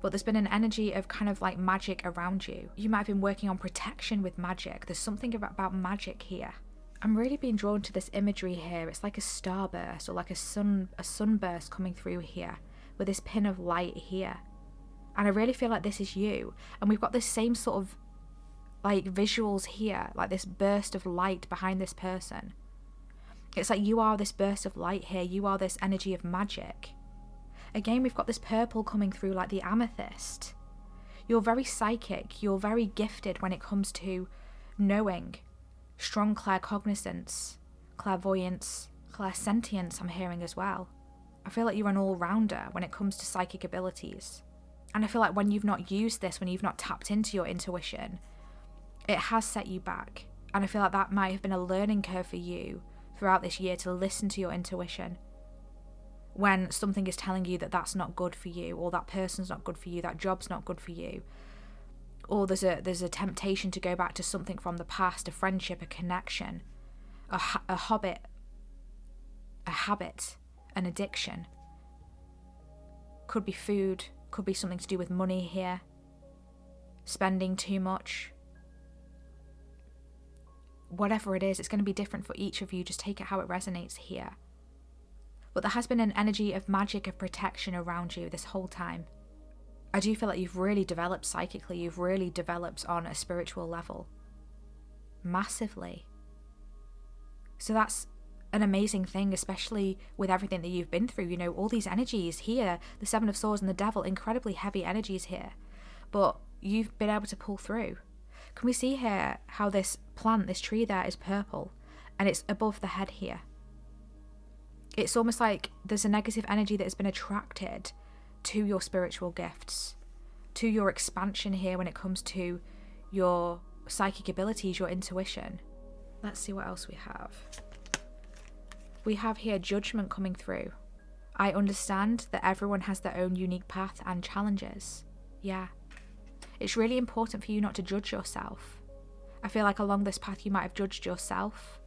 but there's been an energy of kind of like magic around you. You might have been working on protection with magic. There's something about magic here. I'm really being drawn to this imagery here. It's like a starburst, or like a sunburst coming through here with this pin of light here. And I really feel like this is you. And we've got this same sort of like visuals here, like this burst of light behind this person. It's like you are this burst of light here. You are this energy of magic. Again, we've got this purple coming through like the amethyst. You're very psychic. You're very gifted when it comes to knowing. Strong claircognizance, clairvoyance, clairsentience I'm hearing as well. I feel like you're an all-rounder when it comes to psychic abilities. And I feel like when you've not used this, when you've not tapped into your intuition, it has set you back. And I feel like that might have been a learning curve for you throughout this year, to listen to your intuition. When something is telling you that that's not good for you, or that person's not good for you, that job's not good for you, or there's a temptation to go back to something from the past, a friendship, a connection, a habit, an addiction. Could be food, could be something to do with money here, spending too much. Whatever it is, it's going to be different for each of you. Just take it how it resonates here. But there has been an energy of magic, of protection around you this whole time. I do feel like you've really developed psychically. You've really developed on a spiritual level. Massively. So that's an amazing thing, especially with everything that you've been through. All these energies here, the Seven of Swords and the Devil, incredibly heavy energies here. But you've been able to pull through. Can we see here how this plant, this tree there, is purple, and it's above the head here? It's almost like there's a negative energy that has been attracted to your spiritual gifts, to your expansion here when it comes to your psychic abilities, your intuition. Let's see what else we have. We have here judgment coming through. I understand that everyone has their own unique path and challenges. Yeah. It's really important for you not to judge yourself. I feel like along this path you might have judged yourself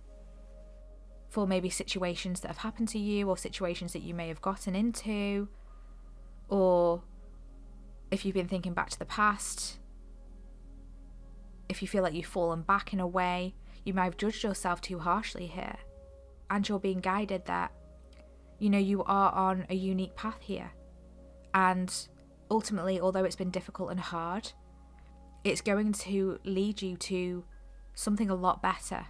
for maybe situations that have happened to you, or situations that you may have gotten into, or if you've been thinking back to the past, if you feel like you've fallen back in a way, you might have judged yourself too harshly here. And you're being guided that, you are on a unique path here. And ultimately, although it's been difficult and hard, it's going to lead you to something a lot better.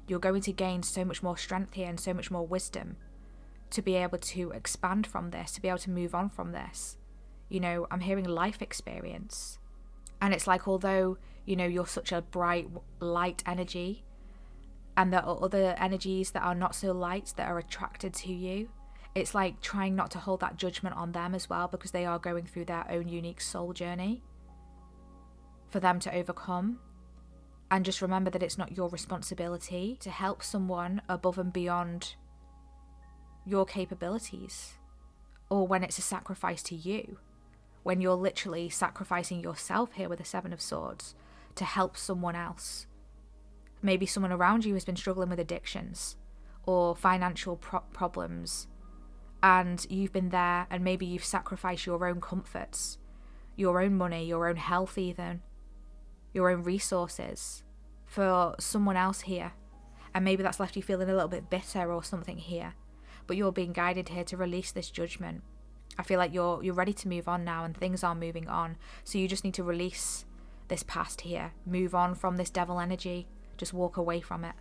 You're going to gain so much more strength here and so much more wisdom to be able to expand from this, to be able to move on from this. I'm hearing life experience. And it's like, although, you're such a bright, light energy, and there are other energies that are not so light that are attracted to you, it's like trying not to hold that judgment on them as well, because they are going through their own unique soul journey. for them to overcome. And just remember that it's not your responsibility to help someone above and beyond your capabilities, or when it's a sacrifice to you, when you're literally sacrificing yourself here with the Seven of Swords to help someone else. Maybe someone around you has been struggling with addictions or financial problems, and you've been there, and maybe you've sacrificed your own comforts, your own money, your own health even, your own resources for someone else here. And maybe that's left you feeling a little bit bitter or something here, but you're being guided here to release this judgment. I feel like you're ready to move on now, and things are moving on. So you just need to release this past here, move on from this devil energy, just walk away from it.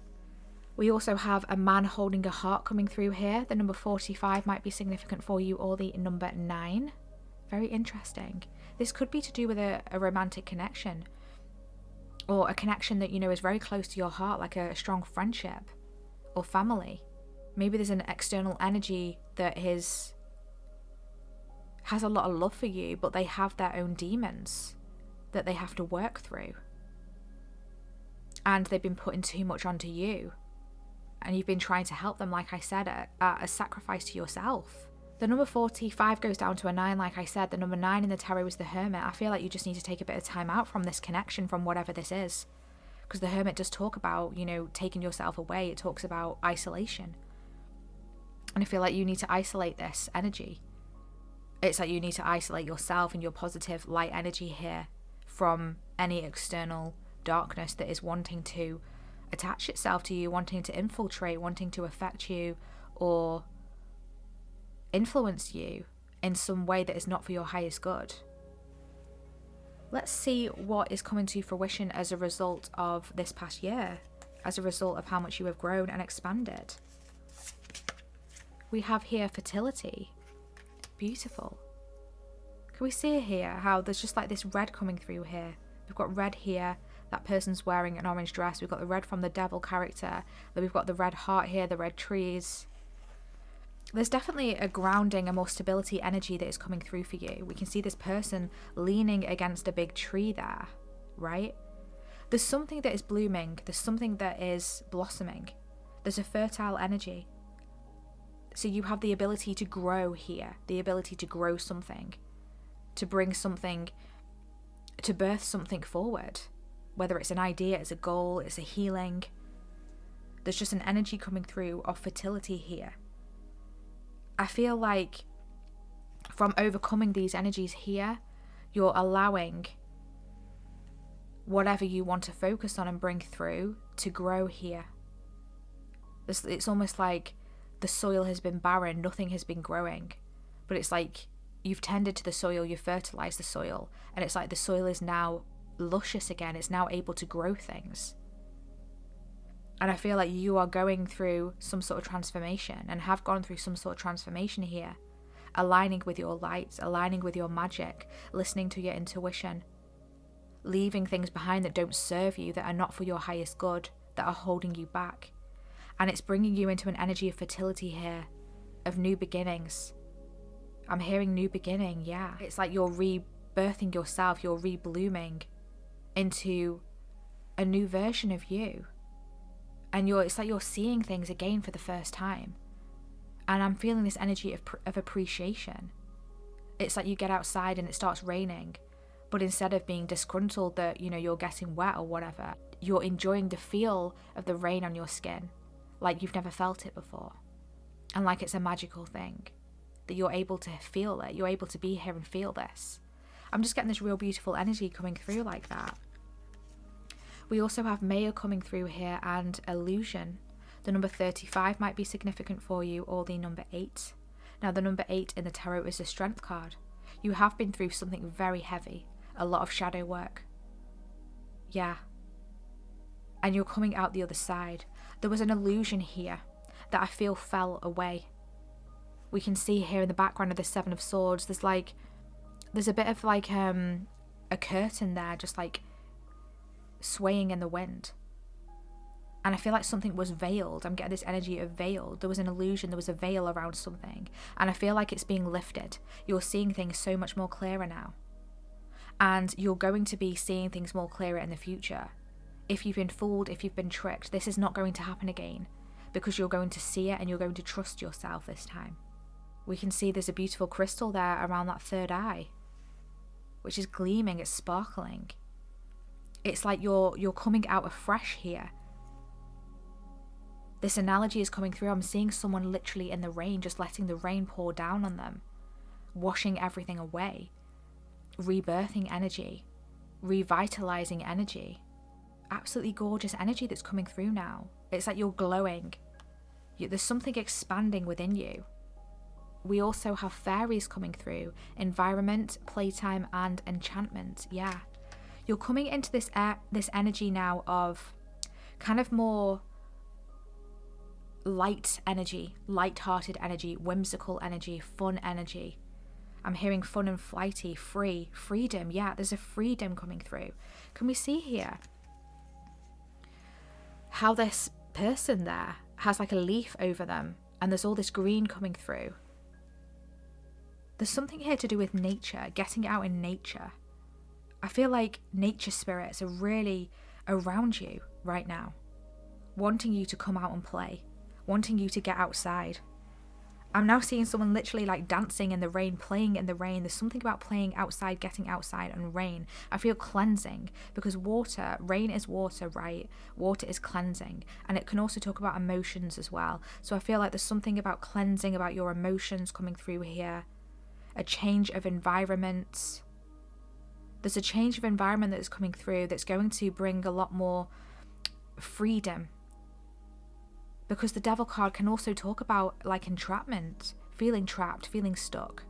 We also have a man holding a heart coming through here. The number 45 might be significant for you, or the number 9. Very interesting. This could be to do with a romantic connection, or a connection that, you know, is very close to your heart, like a strong friendship or family. Maybe there's an external energy that has a lot of love for you, but they have their own demons that they have to work through. And they've been putting too much onto you. And you've been trying to help them, like I said, at a sacrifice to yourself. The number 45 goes down to a 9, like I said. The number 9 in the tarot is the Hermit. I feel like you just need to take a bit of time out from this connection, from whatever this is. Because the Hermit does talk about, you know, taking yourself away. It talks about isolation. And I feel like you need to isolate this energy. It's like you need to isolate yourself and your positive light energy here from any external darkness that is wanting to attach itself to you, wanting to infiltrate, wanting to affect you or influence you in some way that is not for your highest good. Let's see what is coming to fruition as a result of this past year, as a result of how much you have grown and expanded. We have here fertility. Beautiful. Can we see here how there's just like this red coming through here? We've got red here. That person's wearing an orange dress. We've got the red from the devil character. Then we've got the red heart here, the red trees. There's definitely a grounding, a more stability energy that is coming through for you. We can see this person leaning against a big tree there, right? There's something that is blooming. There's something that is blossoming. There's a fertile energy. So you have the ability to grow here, the ability to grow something, to bring something, to birth something forward. Whether it's an idea, it's a goal, it's a healing. There's just an energy coming through of fertility here. I feel like from overcoming these energies here, you're allowing whatever you want to focus on and bring through to grow here. It's almost like the soil has been barren, nothing has been growing. But it's like you've tended to the soil, you've fertilized the soil, and it's like the soil is now luscious again. It's now able to grow things. And I feel like you are going through some sort of transformation, and have gone through some sort of transformation here, aligning with your light, aligning with your magic, listening to your intuition, leaving things behind that don't serve you, that are not for your highest good, that are holding you back. And it's bringing you into an energy of fertility here, of new beginnings. I'm hearing new beginning, yeah. It's like you're rebirthing yourself, you're reblooming into a new version of you. And it's like you're seeing things again for the first time. And I'm feeling this energy of appreciation. It's like you get outside and it starts raining, but instead of being disgruntled that, you know, you're getting wet or whatever, you're enjoying the feel of the rain on your skin, like you've never felt it before. And like it's a magical thing, that you're able to feel it, you're able to be here and feel this. I'm just getting this real beautiful energy coming through like that. We also have Maya coming through here and illusion. The number 35 might be significant for you, or the number 8. Now the number 8 in the tarot is a strength card. You have been through something very heavy, a lot of shadow work. Yeah. And you're coming out the other side. There was an illusion here that I feel fell away. We can see here in the background of the Seven of Swords, there's a bit of like a curtain there, just like swaying in the wind. And I feel like something was veiled. I'm getting this energy of veiled. There was an illusion, there was a veil around something. And I feel like it's being lifted. You're seeing things so much more clearer now. And you're going to be seeing things more clearer in the future. If you've been fooled, if you've been tricked, this is not going to happen again, because you're going to see it and you're going to trust yourself this time. We can see there's a beautiful crystal there around that third eye, which is gleaming, it's sparkling. It's like you're coming out afresh here. This analogy is coming through. I'm seeing someone literally in the rain, just letting the rain pour down on them, washing everything away, rebirthing energy, revitalizing energy. Absolutely gorgeous energy that's coming through now. It's like you're glowing. There's something expanding within you. We also have fairies coming through, environment, playtime, and enchantment. Yeah, you're coming into this energy now of kind of more light energy, light-hearted energy, whimsical energy, fun energy. I'm hearing fun and flighty, free, freedom. Yeah, there's a freedom coming through. Can we see here how this person there has like a leaf over them and there's all this green coming through? There's something here to do with nature, getting out in nature. I feel like nature spirits are really around you right now, wanting you to come out and play, wanting you to get outside. I'm now seeing someone literally like dancing in the rain, playing in the rain. There's something about playing outside, getting outside, and rain. I feel cleansing, because water, rain is water, right? Water is cleansing. And it can also talk about emotions as well. So I feel like there's something about cleansing, about your emotions coming through here. A change of environment. There's a change of environment that is coming through that's going to bring a lot more freedom. Because the Devil card can also talk about like entrapment, feeling trapped, feeling stuck.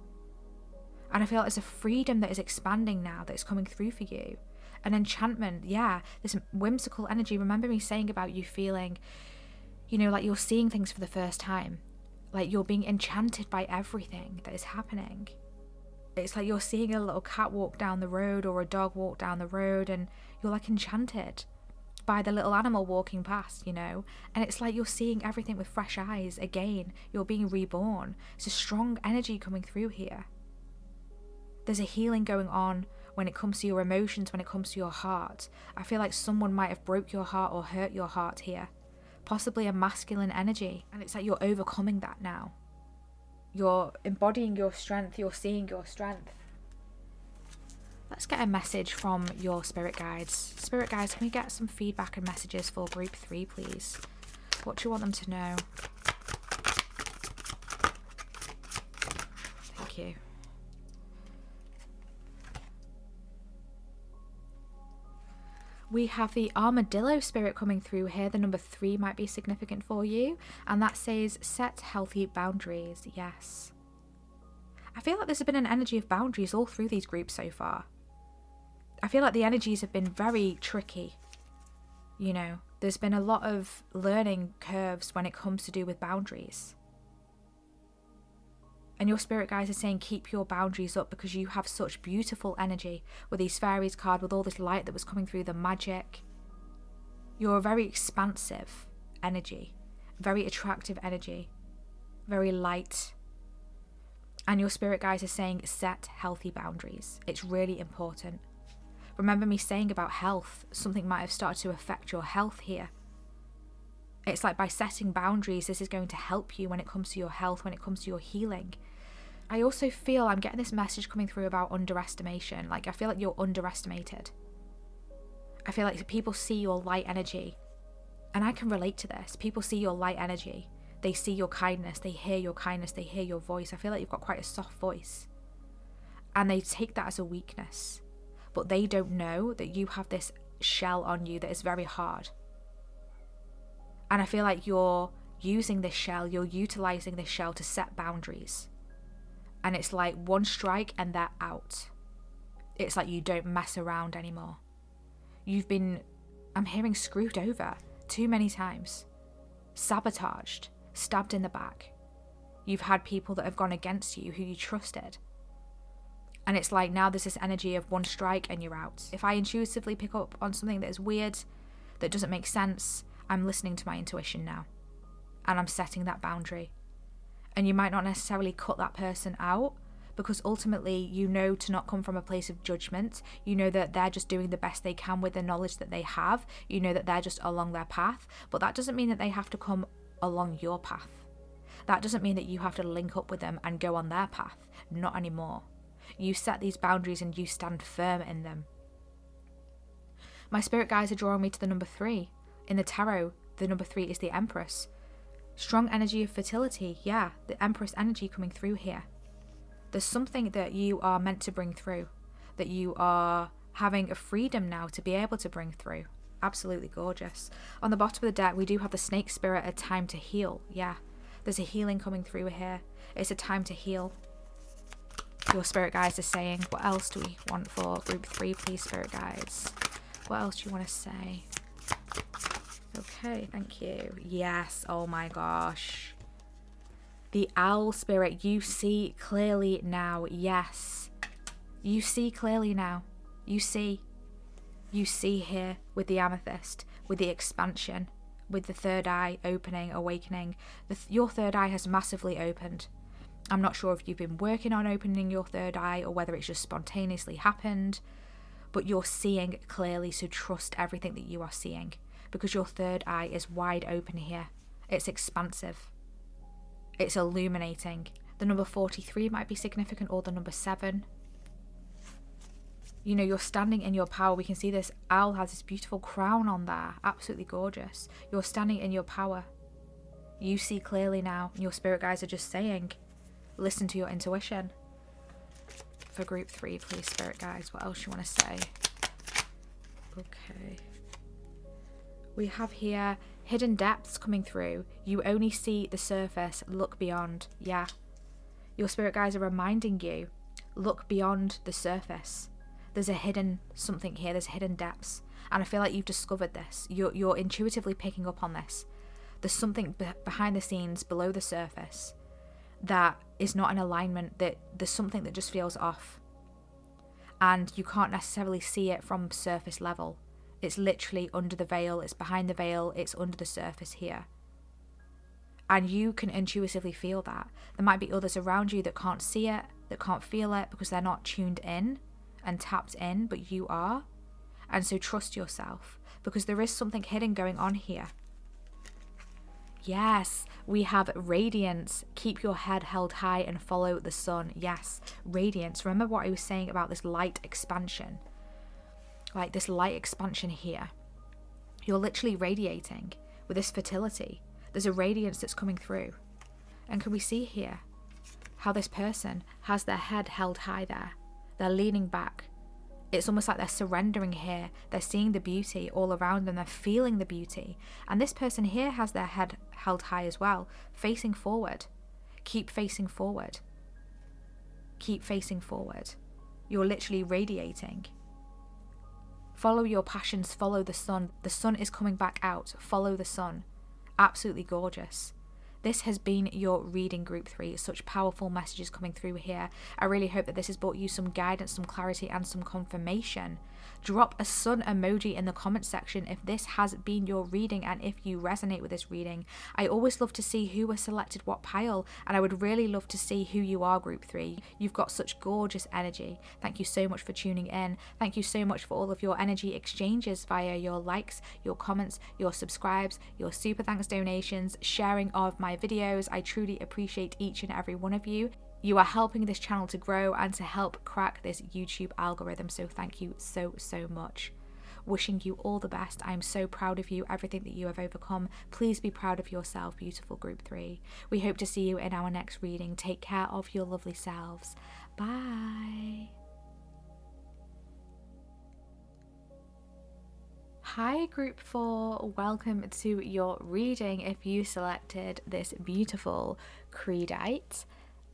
And I feel like there's a freedom that is expanding now, that is coming through for you. An enchantment, yeah, this whimsical energy. Remember me saying about you feeling, like you're seeing things for the first time. Like you're being enchanted by everything that is happening. It's like you're seeing a little cat walk down the road or a dog walk down the road and you're like enchanted by the little animal walking past, and it's like you're seeing everything with fresh eyes again. You're being reborn. It's a strong energy coming through here. There's a healing going on when it comes to your emotions, when it comes to your heart. I feel like someone might have broke your heart or hurt your heart here. Possibly a masculine energy, and it's like you're overcoming that now. You're embodying your strength, you're seeing your strength. Let's get a message from your spirit guides. Spirit guides, can we get some feedback and messages for group 3, please? What do you want them to know? Thank you. We have the armadillo spirit coming through here. The number 3 might be significant for you. And that says, set healthy boundaries. Yes. I feel like there's been an energy of boundaries all through these groups so far. I feel like the energies have been very tricky. There's been a lot of learning curves when it comes to do with boundaries. And your spirit guides are saying keep your boundaries up, because you have such beautiful energy with these fairies card, with all this light that was coming through, the magic. You're a very expansive energy, very attractive energy, very light. And your spirit guides are saying set healthy boundaries. It's really important. Remember me saying about health, something might have started to affect your health here. It's like by setting boundaries, this is going to help you when it comes to your health, when it comes to your healing. I also feel I'm getting this message coming through about underestimation. Like I feel like you're underestimated. I feel like people see your light energy. And I can relate to this. People see your light energy. They see your kindness. They hear your kindness. They hear your voice. I feel like you've got quite a soft voice. And they take that as a weakness. But they don't know that you have this shell on you that is very hard. And I feel like you're using this shell, you're utilizing this shell to set boundaries. And it's like one strike and they're out. It's like you don't mess around anymore. I'm hearing screwed over too many times. Sabotaged, stabbed in the back. You've had people that have gone against you who you trusted. And it's like now there's this energy of one strike and you're out. If I intuitively pick up on something that is weird, that doesn't make sense, I'm listening to my intuition now. And I'm setting that boundary. And you might not necessarily cut that person out, because ultimately you know to not come from a place of judgment. You know that they're just doing the best they can with the knowledge that they have. You know that they're just along their path, but that doesn't mean that they have to come along your path. That doesn't mean that you have to link up with them and go on their path. Not anymore. You set these boundaries and you stand firm in them. My spirit guides are drawing me to the number 3. In the tarot, the number 3 is the Empress. Strong energy of fertility. Yeah, the Empress energy coming through here. There's something that you are meant to bring through, that you are having a freedom now to be able to bring through. Absolutely gorgeous. On the bottom of the deck, we do have the Snake Spirit, a time to heal. Yeah, there's a healing coming through here. It's a time to heal. Your spirit guides are saying, what else do we want for group 3, please, spirit guides? What else do you want to say? Okay, thank you. Yes, oh my gosh. The owl spirit, you see clearly now. Yes, you see clearly now. You see here with the amethyst, with the expansion, with the third eye opening, awakening. Your third eye has massively opened. I'm not sure if you've been working on opening your third eye or whether it's just spontaneously happened, but you're seeing clearly, so trust everything that you are seeing, because your third eye is wide open here. It's expansive. It's illuminating. The number 43 might be significant, or the number 7. You know, you're standing in your power. We can see this owl has this beautiful crown on there. Absolutely gorgeous. You're standing in your power. You see clearly now. Your spirit guides are just saying, listen to your intuition. For group 3, please, spirit guides. What else you want to say? Okay. We have here hidden depths coming through. You only see the surface. Look beyond. Yeah. Your spirit guides are reminding you, look beyond the surface. There's a hidden something here. There's hidden depths. And I feel like you've discovered this. You're intuitively picking up on this. There's something behind the scenes, below the surface, that is not in alignment, that there's something that just feels off. And you can't necessarily see it from surface level. It's literally under the veil, it's behind the veil, it's under the surface here. And you can intuitively feel that. There might be others around you that can't see it, that can't feel it, because they're not tuned in and tapped in, but you are. And so trust yourself, because there is something hidden going on here. Yes, we have radiance. Keep your head held high and follow the sun. Yes, radiance. Remember what I was saying about this light expansion? Like this light expansion here. You're literally radiating with this fertility. There's a radiance that's coming through. And can we see here how this person has their head held high there? They're leaning back. It's almost like they're surrendering here. They're seeing the beauty all around them. They're feeling the beauty. And this person here has their head held high as well, facing forward. Keep facing forward. Keep facing forward. You're literally radiating. Follow your passions, follow the sun. The sun is coming back out. Follow the sun. Absolutely gorgeous. This has been your reading group 3. Such powerful messages coming through here. I really hope that this has brought you some guidance, some clarity and some confirmation. Drop a sun emoji in the comment section if this has been your reading and if you resonate with this reading. I always love to see who was selected what pile, and I would really love to see who you are, group 3. You've got such gorgeous energy. Thank you so much for tuning in. Thank you so much for all of your energy exchanges via your likes, your comments, your subscribes, your super thanks donations, sharing of my videos. I truly appreciate each and every one of you. You are helping this channel to grow and to help crack this YouTube algorithm, so thank you so much. Wishing you all the best. I'm so proud of you, everything that you have overcome. Please be proud of yourself, beautiful group 3. We hope to see you in our next reading. Take care of your lovely selves. Bye. Hi group 4, welcome to your reading if you selected this beautiful creedite.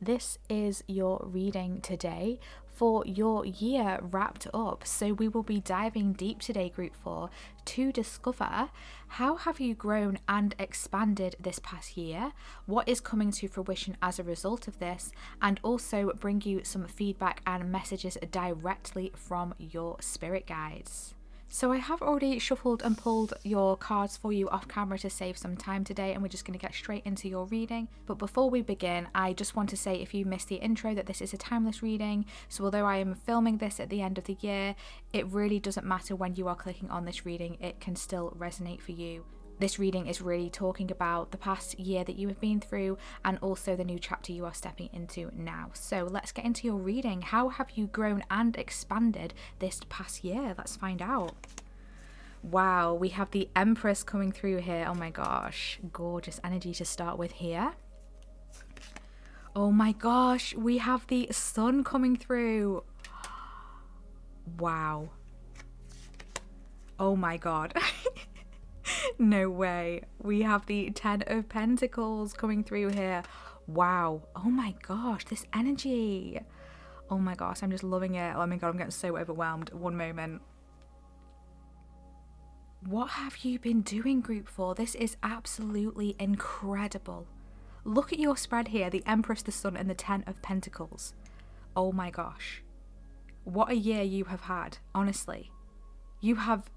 This is your reading today for your year wrapped up. So we will be diving deep today, group 4, to discover how have you grown and expanded this past year, what is coming to fruition as a result of this, and also bring you some feedback and messages directly from your spirit guides. So I have already shuffled and pulled your cards for you off camera to save some time today, and we're just going to get straight into your reading. But before we begin, I just want to say, if you missed the intro, that this is a timeless reading. So although I am filming this at the end of the year, it really doesn't matter when you are clicking on this reading, it can still resonate for you. This reading is really talking about the past year that you have been through and also the new chapter you are stepping into now. So let's get into your reading. How have you grown and expanded this past year? Let's find out. Wow, we have the Empress coming through here. Oh my gosh, gorgeous energy to start with here. Oh my gosh, we have the Sun coming through. Wow. Oh my god. No way. We have the Ten of Pentacles coming through here. Wow. Oh my gosh, this energy. Oh my gosh, I'm just loving it. Oh my god, I'm getting so overwhelmed. One moment. What have you been doing, Group 4? This is absolutely incredible. Look at your spread here. The Empress, the Sun, and the Ten of Pentacles. Oh my gosh. What a year you have had, honestly. You have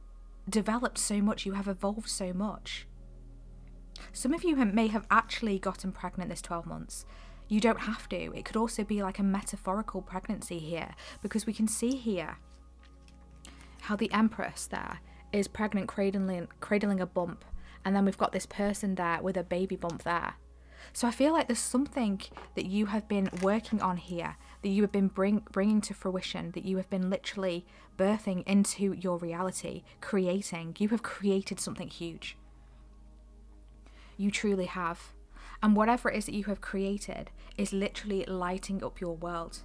developed so much, you have evolved so much. Some of you may have actually gotten pregnant this 12 months. You don't have to. It could also be like a metaphorical pregnancy here, because we can see here how the Empress there is pregnant, cradling a bump, and then we've got this person there with a baby bump there. So I feel like there's something that you have been working on here, that you have been bringing to fruition, that you have been literally birthing into your reality, creating. You have created something huge. You truly have. And whatever it is that you have created is literally lighting up your world.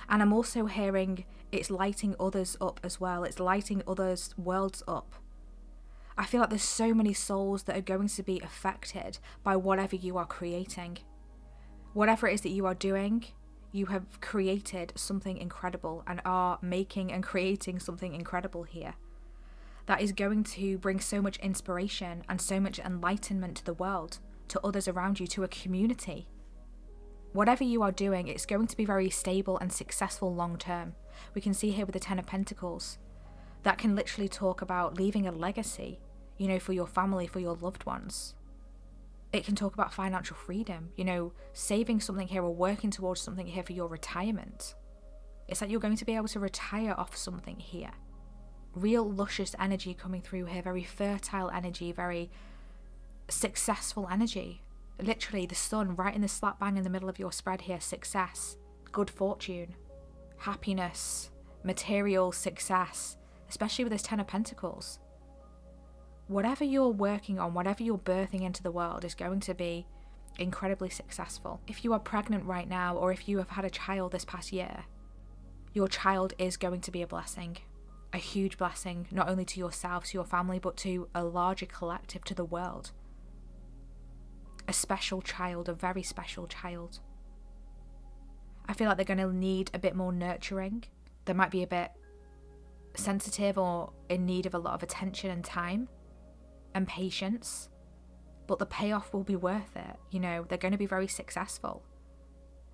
And I'm also hearing it's lighting others up as well. It's lighting others' worlds up. I feel like there's so many souls that are going to be affected by whatever you are creating. Whatever it is that you are doing, you have created something incredible and are making and creating something incredible here. That is going to bring so much inspiration and so much enlightenment to the world, to others around you, to a community. Whatever you are doing, it's going to be very stable and successful long term. We can see here with the Ten of Pentacles, that can literally talk about leaving a legacy, you know, for your family, for your loved ones. It can talk about financial freedom, you know, saving something here or working towards something here for your retirement. It's like you're going to be able to retire off something here. Real luscious energy coming through here, very fertile energy, very successful energy. Literally the Sun right in the slap bang in the middle of your spread here. Success, good fortune, happiness, material success, especially with this Ten of Pentacles. Whatever you're working on, whatever you're birthing into the world is going to be incredibly successful. If you are pregnant right now, or if you have had a child this past year, your child is going to be a blessing. A huge blessing, not only to yourself, to your family, but to a larger collective, to the world. A special child, a very special child. I feel like they're going to need a bit more nurturing. They might be a bit sensitive or in need of a lot of attention and time and patience, but the payoff will be worth it. You know, they're going to be very successful.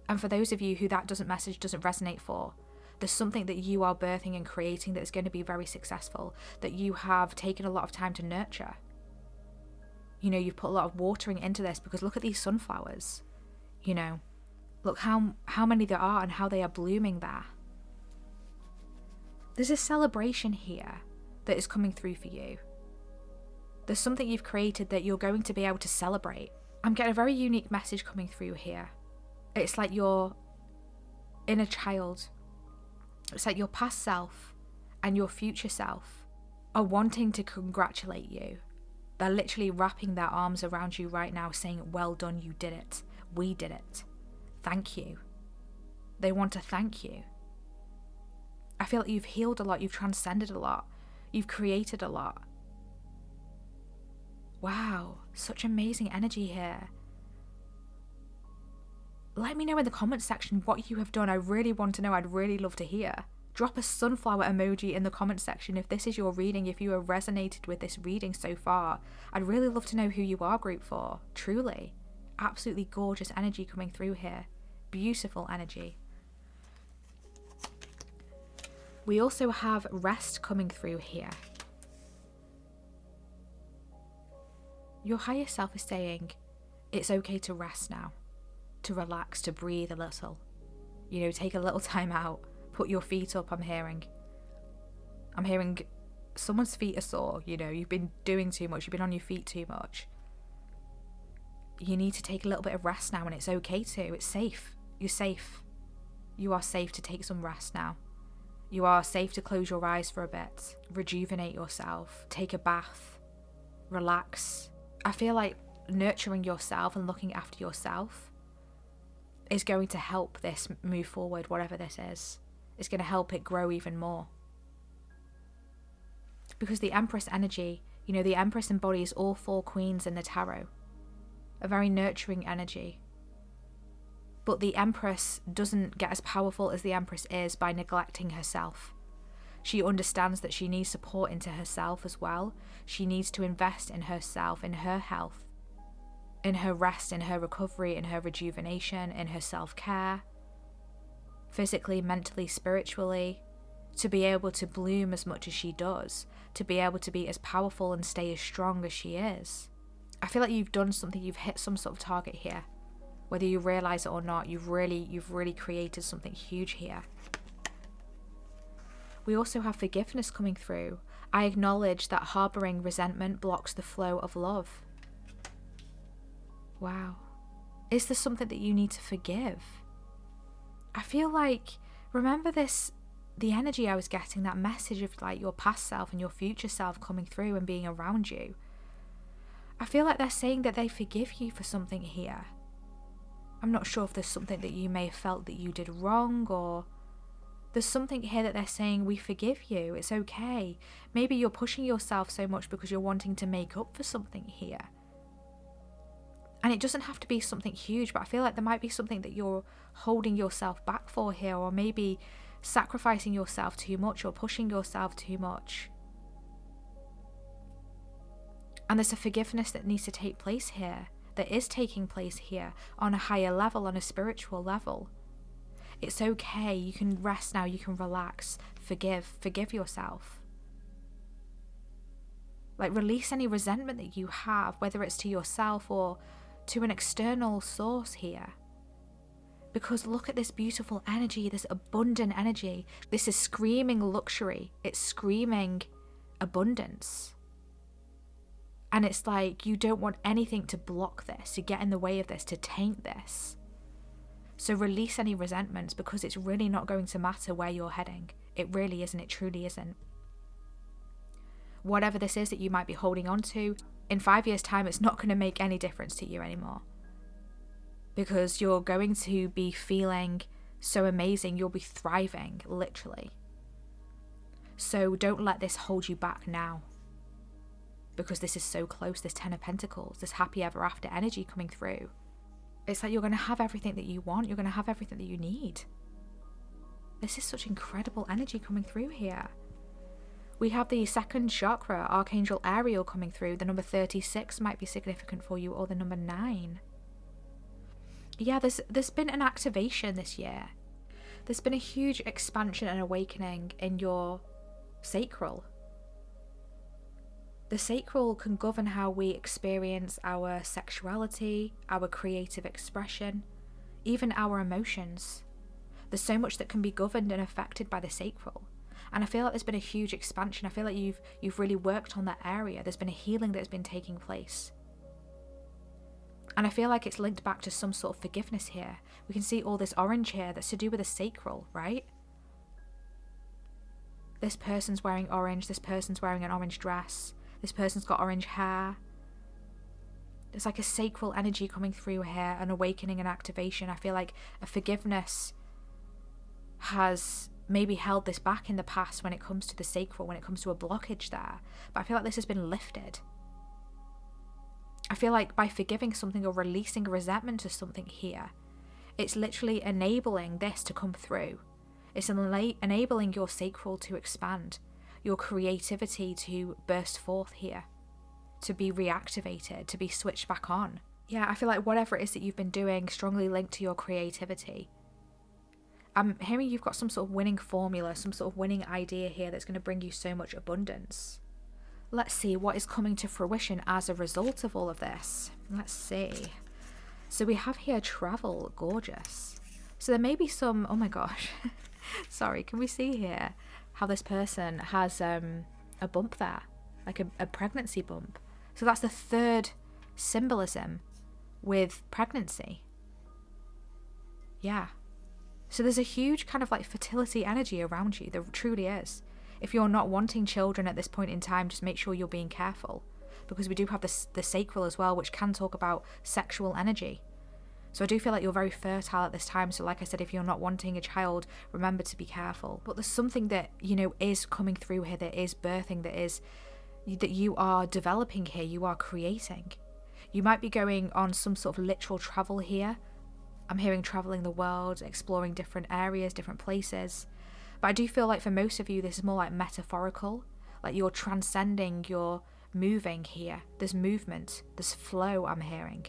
And for those of you who that message doesn't resonate for, there's something that you are birthing and creating that's going to be very successful, that you have taken a lot of time to nurture. You know, you've put a lot of watering into this, because look at these sunflowers. You know, look how many there are and how they are blooming there. There's a celebration here that is coming through for you. There's something you've created that you're going to be able to celebrate. I'm getting a very unique message coming through here. It's like your inner child. It's like your past self and your future self are wanting to congratulate you. They're literally wrapping their arms around you right now saying, well done, you did it. We did it. Thank you. They want to thank you. I feel like you've healed a lot, you've transcended a lot, you've created a lot. Wow, such amazing energy here. Let me know in the comments section what you have done. I really want to know. I'd really love to hear. Drop a sunflower emoji in the comment section if this is your reading, if you have resonated with this reading so far. I'd really love to know who you are, Group 4. Truly. Absolutely gorgeous energy coming through here. Beautiful energy. We also have rest coming through here. Your higher self is saying, it's okay to rest now, to relax, to breathe a little. Take a little time out, put your feet up, I'm hearing someone's feet are sore, you've been doing too much, you've been on your feet too much. You need to take a little bit of rest now, and it's okay to. It's safe. You're safe. You are safe to take some rest now. You are safe to close your eyes for a bit, rejuvenate yourself, take a bath, relax. I feel like nurturing yourself and looking after yourself is going to help this move forward, whatever this is. It's going to help it grow even more. Because the Empress energy, the Empress embodies all 4 queens in the tarot. A very nurturing energy. But the Empress doesn't get as powerful as the Empress is by neglecting herself. She understands that she needs support into herself as well. She needs to invest in herself, in her health, in her rest, in her recovery, in her rejuvenation, in her self-care, physically, mentally, spiritually, to be able to bloom as much as she does, to be able to be as powerful and stay as strong as she is. I feel like you've done something, you've hit some sort of target here. Whether you realise it or not, you've really created something huge here. We also have forgiveness coming through. I acknowledge that harbouring resentment blocks the flow of love. Wow. Is there something that you need to forgive? I feel like, remember this, the energy I was getting, that message of like your past self and your future self coming through and being around you. I feel like they're saying that they forgive you for something here. I'm not sure if there's something that you may have felt that you did wrong, or there's something here that they're saying, we forgive you, it's okay. Maybe you're pushing yourself so much because you're wanting to make up for something here. And it doesn't have to be something huge, but I feel like there might be something that you're holding yourself back for here, or maybe sacrificing yourself too much or pushing yourself too much. And there's a forgiveness that needs to take place here, that is taking place here on a higher level, on a spiritual level. It's okay, you can rest now, you can relax, forgive yourself. Like, release any resentment that you have, whether it's to yourself or to an external source here. Because look at this beautiful energy, this abundant energy. This is screaming luxury. It's screaming abundance. And it's like you don't want anything to block this, to get in the way of this, to taint this. So release any resentments, because it's really not going to matter where you're heading. It really isn't. It truly isn't. Whatever this is that you might be holding on to, in 5 years' time, it's not going to make any difference to you anymore. Because you're going to be feeling so amazing. You'll be thriving, literally. So don't let this hold you back now. Because this is so close, this 10 of Pentacles, this happy ever after energy coming through. It's like you're going to have everything that you want. You're going to have everything that you need. This is such incredible energy coming through here. We have the second chakra, Archangel Ariel, coming through. The number 36 might be significant for you, or the number 9. Yeah, there's been an activation this year. There's been a huge expansion and awakening in your sacral. The sacral can govern how we experience our sexuality, our creative expression, even our emotions. There's so much that can be governed and affected by the sacral. And I feel like there's been a huge expansion. I feel like you've really worked on that area. There's been a healing that's been taking place. And I feel like it's linked back to some sort of forgiveness here. We can see all this orange here that's to do with the sacral, right? This person's wearing orange. This person's wearing an orange dress. This person's got orange hair. There's like a sacral energy coming through here, an awakening and activation. I feel like a forgiveness has maybe held this back in the past when it comes to the sacral, when it comes to a blockage there. But I feel like this has been lifted. I feel like by forgiving something or releasing resentment to something here, it's literally enabling this to come through. It's enabling your sacral to expand, your creativity to burst forth here, to be reactivated, to be switched back on. Yeah, I feel like whatever it is that you've been doing strongly linked to your creativity. I'm hearing you've got some sort of winning formula, some sort of winning idea here that's going to bring you so much abundance. Let's see what is coming to fruition as a result of all of this. Let's see. So we have here travel, gorgeous. So there may be some, oh my gosh. Sorry, can we see here how this person has a bump there? Like a pregnancy bump. So that's the third symbolism with pregnancy. Yeah. So there's a huge kind of like fertility energy around you. There truly is. If you're not wanting children at this point in time, just make sure you're being careful, because we do have the sacral as well, which can talk about sexual energy. So I do feel like you're very fertile at this time. So like I said, if you're not wanting a child, remember to be careful. But there's something that, you know, is coming through here, that is birthing, that you are developing here, you are creating. You might be going on some sort of literal travel here. I'm hearing traveling the world, exploring different areas, different places. But I do feel like for most of you, this is more like metaphorical, like you're transcending, you're moving here. There's movement, there's flow, I'm hearing.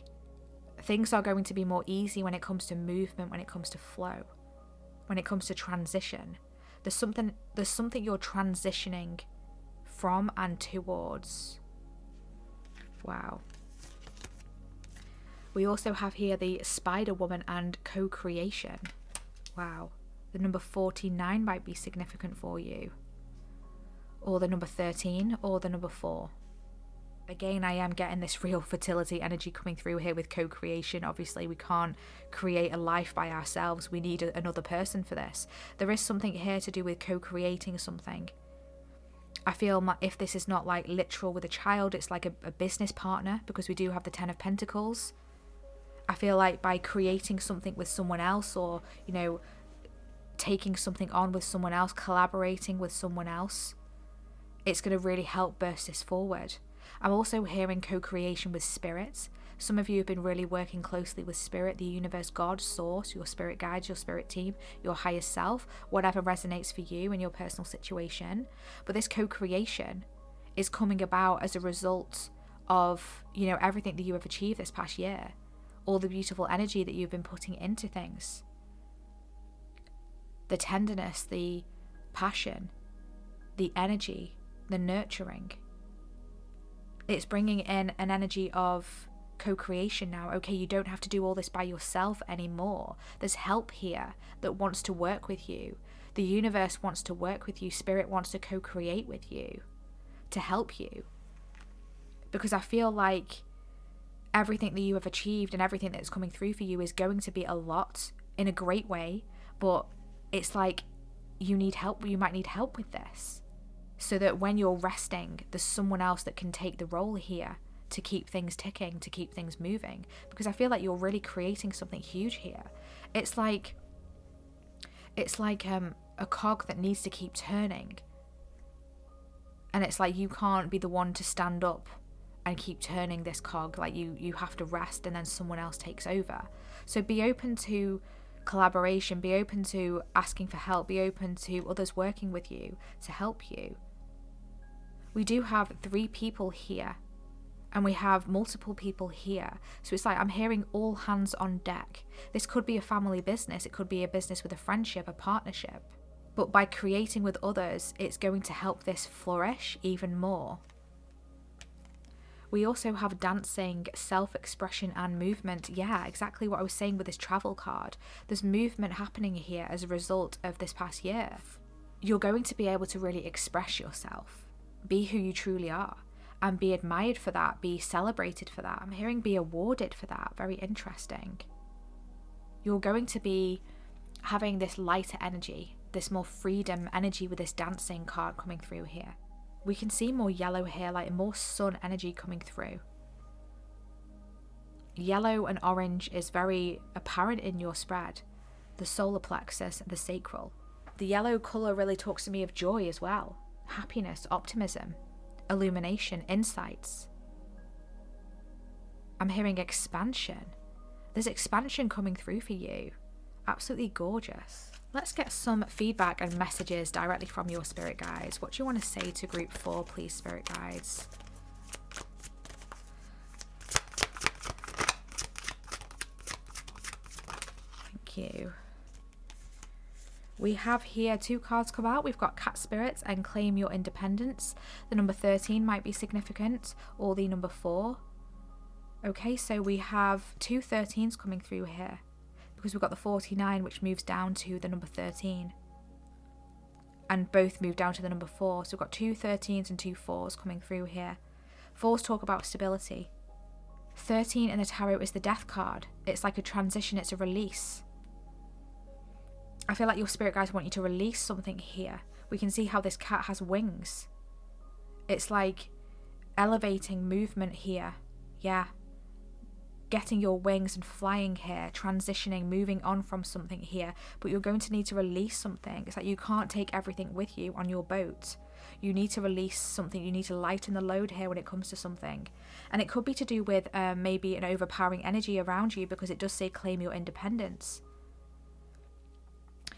Things are going to be more easy when it comes to movement, when it comes to flow, when it comes to transition. There's something you're transitioning from and towards. Wow. We also have here the Spider Woman and co-creation. Wow. The number 49 might be significant for you. Or the number 13, or the number 4. Again, I am getting this real fertility energy coming through here with co-creation. Obviously, we can't create a life by ourselves. We need another person for this. There is something here to do with co-creating something. I feel like if this is not like literal with a child, it's like a business partner, because we do have the 10 of Pentacles. I feel like by creating something with someone else, or, you know, taking something on with someone else, collaborating with someone else, it's going to really help burst this forward. I'm also hearing co-creation with spirits. Some of you have been really working closely with spirit, the universe, God, source, your spirit guides, your spirit team, your higher self, whatever resonates for you in your personal situation. But this co-creation is coming about as a result of, you know, everything that you have achieved this past year, all the beautiful energy that you've been putting into things. The tenderness, the passion, the energy, the nurturing. It's bringing in an energy of co-creation now. Okay, you don't have to do all this by yourself anymore. There's help here that wants to work with you. The universe wants to work with you. Spirit wants to co-create with you to help you. Because I feel like everything that you have achieved and everything that's coming through for you is going to be a lot in a great way, but it's like you need help. You might need help with this, so that when you're resting, there's someone else that can take the role here to keep things ticking, to keep things moving. Because I feel like you're really creating something huge here. It's like a cog that needs to keep turning, and it's like you can't be the one to stand up and keep turning this cog. Like you have to rest, and then someone else takes over. So be open to collaboration, be open to asking for help, be open to others working with you to help you. We do have 3 people here, and we have multiple people here. So it's like I'm hearing all hands on deck. This could be a family business, it could be a business with a friendship, a partnership. But by creating with others, it's going to help this flourish even more. We also have dancing, self-expression and movement. Yeah, exactly what I was saying with this travel card. There's movement happening here as a result of this past year. You're going to be able to really express yourself, be who you truly are, and be admired for that, be celebrated for that. I'm hearing be awarded for that. Very interesting. You're going to be having this lighter energy, this more freedom energy with this dancing card coming through here. We can see more yellow here, like more sun energy coming through. Yellow and orange is very apparent in your spread. The solar plexus and the sacral. The yellow colour really talks to me of joy as well. Happiness, optimism, illumination, insights. I'm hearing expansion. There's expansion coming through for you. Absolutely gorgeous. Let's get some feedback and messages directly from your spirit guides. What do you want to say to group 4, please, spirit guides? Thank you. We have here 2 cards come out. We've got Cat Spirits and Claim Your Independence. The number 13 might be significant, or the number 4. Okay, so we have 2 13s coming through here, because we've got the 49, which moves down to the number 13. And both move down to the number 4. So we've got 2 13s and 2 4s coming through here. 4s talk about stability. 13 in the tarot is the Death card. It's like a transition, it's a release. I feel like your spirit guides want you to release something here. We can see how this cat has wings. It's like elevating movement here. Yeah. Getting your wings and flying here, transitioning, moving on from something here. But you're going to need to release something. It's like you can't take everything with you on your boat. You need to release something. You need to lighten the load here when it comes to something. And it could be to do with maybe an overpowering energy around you, because it does say claim your independence.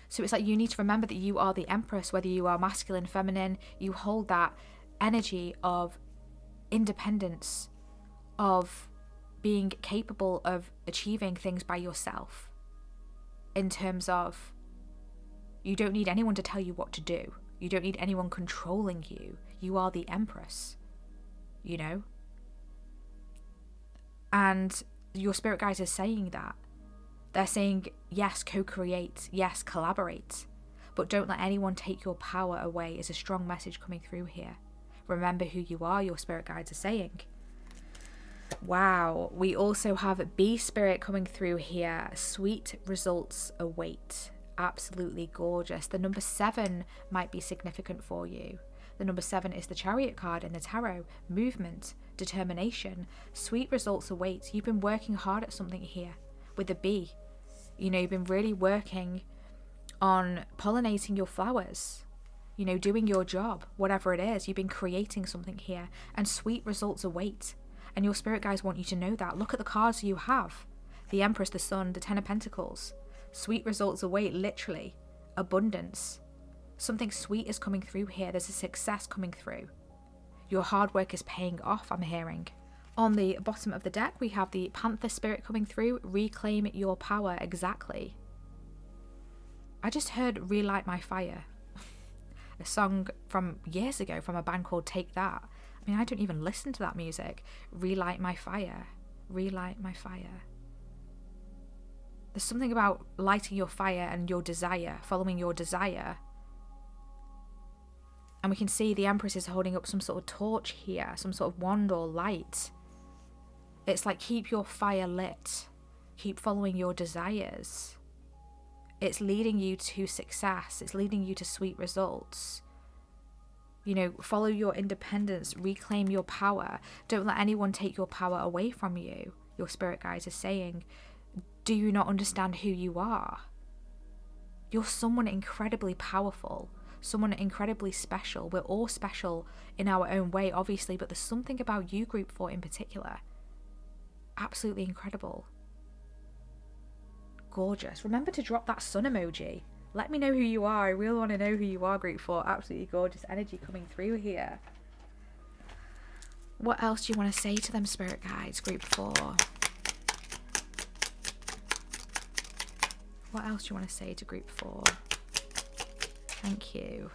So it's like you need to remember that you are the Empress, whether you are masculine, feminine, you hold that energy of independence, of being capable of achieving things by yourself, in terms of you don't need anyone to tell you what to do. You don't need anyone controlling you. You are the Empress, you know? And your spirit guides are saying that. They're saying, yes, co-create, yes, collaborate, but don't let anyone take your power away is a strong message coming through here. Remember who you are, your spirit guides are saying. Wow, we also have Bee Spirit coming through here. Sweet results await. Absolutely gorgeous. The number 7 might be significant for you. The number 7 is the Chariot card in the tarot. Movement, determination, sweet results await. You've been working hard at something here with the bee. You know, you've been really working on pollinating your flowers, you know, doing your job, whatever it is. You've been creating something here, and sweet results await. And your spirit guides want you to know that. Look at the cards you have. The Empress, the Sun, the 10 of Pentacles. Sweet results await, literally. Abundance. Something sweet is coming through here. There's a success coming through. Your hard work is paying off, I'm hearing. On the bottom of the deck, we have the Panther Spirit coming through. Reclaim your power. Exactly. I just heard Relight My Fire. A song from years ago from a band called Take That. I mean, I don't even listen to that music. Relight my fire. Relight my fire. There's something about lighting your fire and your desire, following your desire. And we can see the Empress is holding up some sort of torch here, some sort of wand or light. It's like keep your fire lit. Keep following your desires. It's leading you to success. It's leading you to sweet results. You know, follow your independence, reclaim your power. Don't let anyone take your power away from you. Your spirit guides are saying, do you not understand who you are? You're someone incredibly powerful, someone incredibly special. We're all special in our own way, obviously, but there's something about you, Group 4 in particular. Absolutely incredible. Gorgeous. Remember to drop that sun emoji. Let me know who you are. I really want to know who you are, Group 4. Absolutely gorgeous energy coming through here. What else do you want to say to them, spirit guides, Group 4? What else do you want to say to Group 4? Thank you.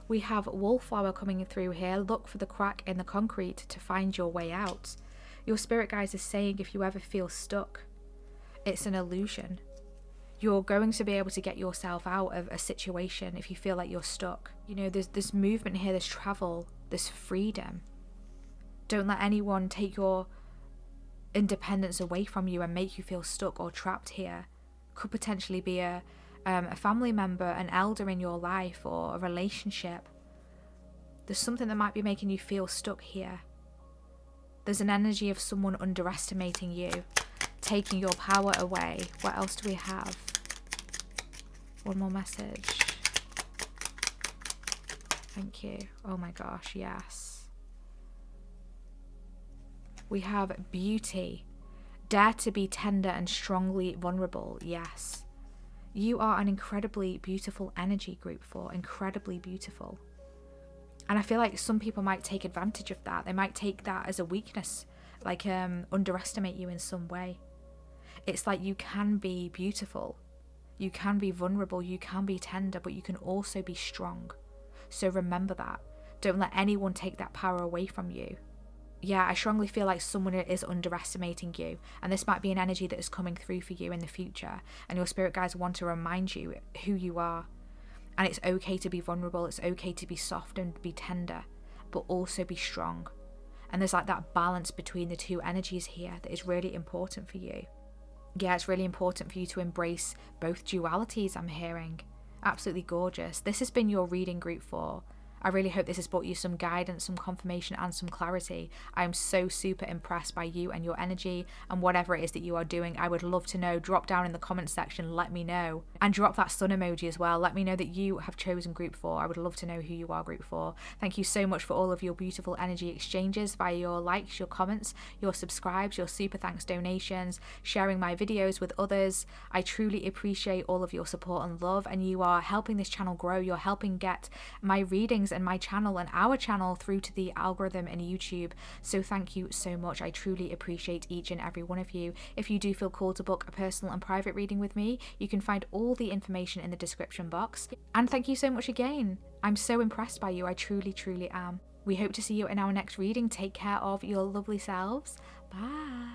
We have Wallflower coming through here. Look for the crack in the concrete to find your way out. Your spirit guides are saying if you ever feel stuck, it's an illusion. You're going to be able to get yourself out of a situation if you feel like you're stuck. You know, there's this movement here, this travel, this freedom. Don't let anyone take your independence away from you and make you feel stuck or trapped here. Could potentially be a family member, an elder in your life, or a relationship. There's something that might be making you feel stuck here. There's an energy of someone underestimating you, taking your power away. What else do we have? One more message. Thank you. Oh my gosh, yes. We have beauty. Dare to be tender and strongly vulnerable. Yes. You are an incredibly beautiful energy, Group 4. Incredibly beautiful. And I feel like some people might take advantage of that. They might take that as a weakness, like underestimate you in some way. It's like you can be beautiful. You can be vulnerable, you can be tender, but you can also be strong. So remember that. Don't let anyone take that power away from you. Yeah, I strongly feel like someone is underestimating you, and this might be an energy that is coming through for you in the future, and your spirit guides want to remind you who you are. And it's okay to be vulnerable, it's okay to be soft and be tender, but also be strong. And there's like that balance between the two energies here that is really important for you. Yeah, it's really important for you to embrace both dualities, I'm hearing. Absolutely gorgeous. This has been your reading, group 4. I really hope this has brought you some guidance, some confirmation, and some clarity. I am so super impressed by you and your energy, and whatever it is that you are doing. I would love to know. Drop down in the comments section, let me know. And drop that sun emoji as well. Let me know that you have chosen group 4. I would love to know who you are, group 4. Thank you so much for all of your beautiful energy exchanges via your likes, your comments, your subscribes, your super thanks donations, sharing my videos with others. I truly appreciate all of your support and love, and you are helping this channel grow. You're helping get my readings and my channel and our channel through to the algorithm in YouTube. So thank you so much. I truly appreciate each and every one of you. If you do feel called to book a personal and private reading with me, you can find all the information in the description box. And thank you so much again. I'm so impressed by you. I truly, truly am. We hope to see you in our next reading. Take care of your lovely selves. Bye.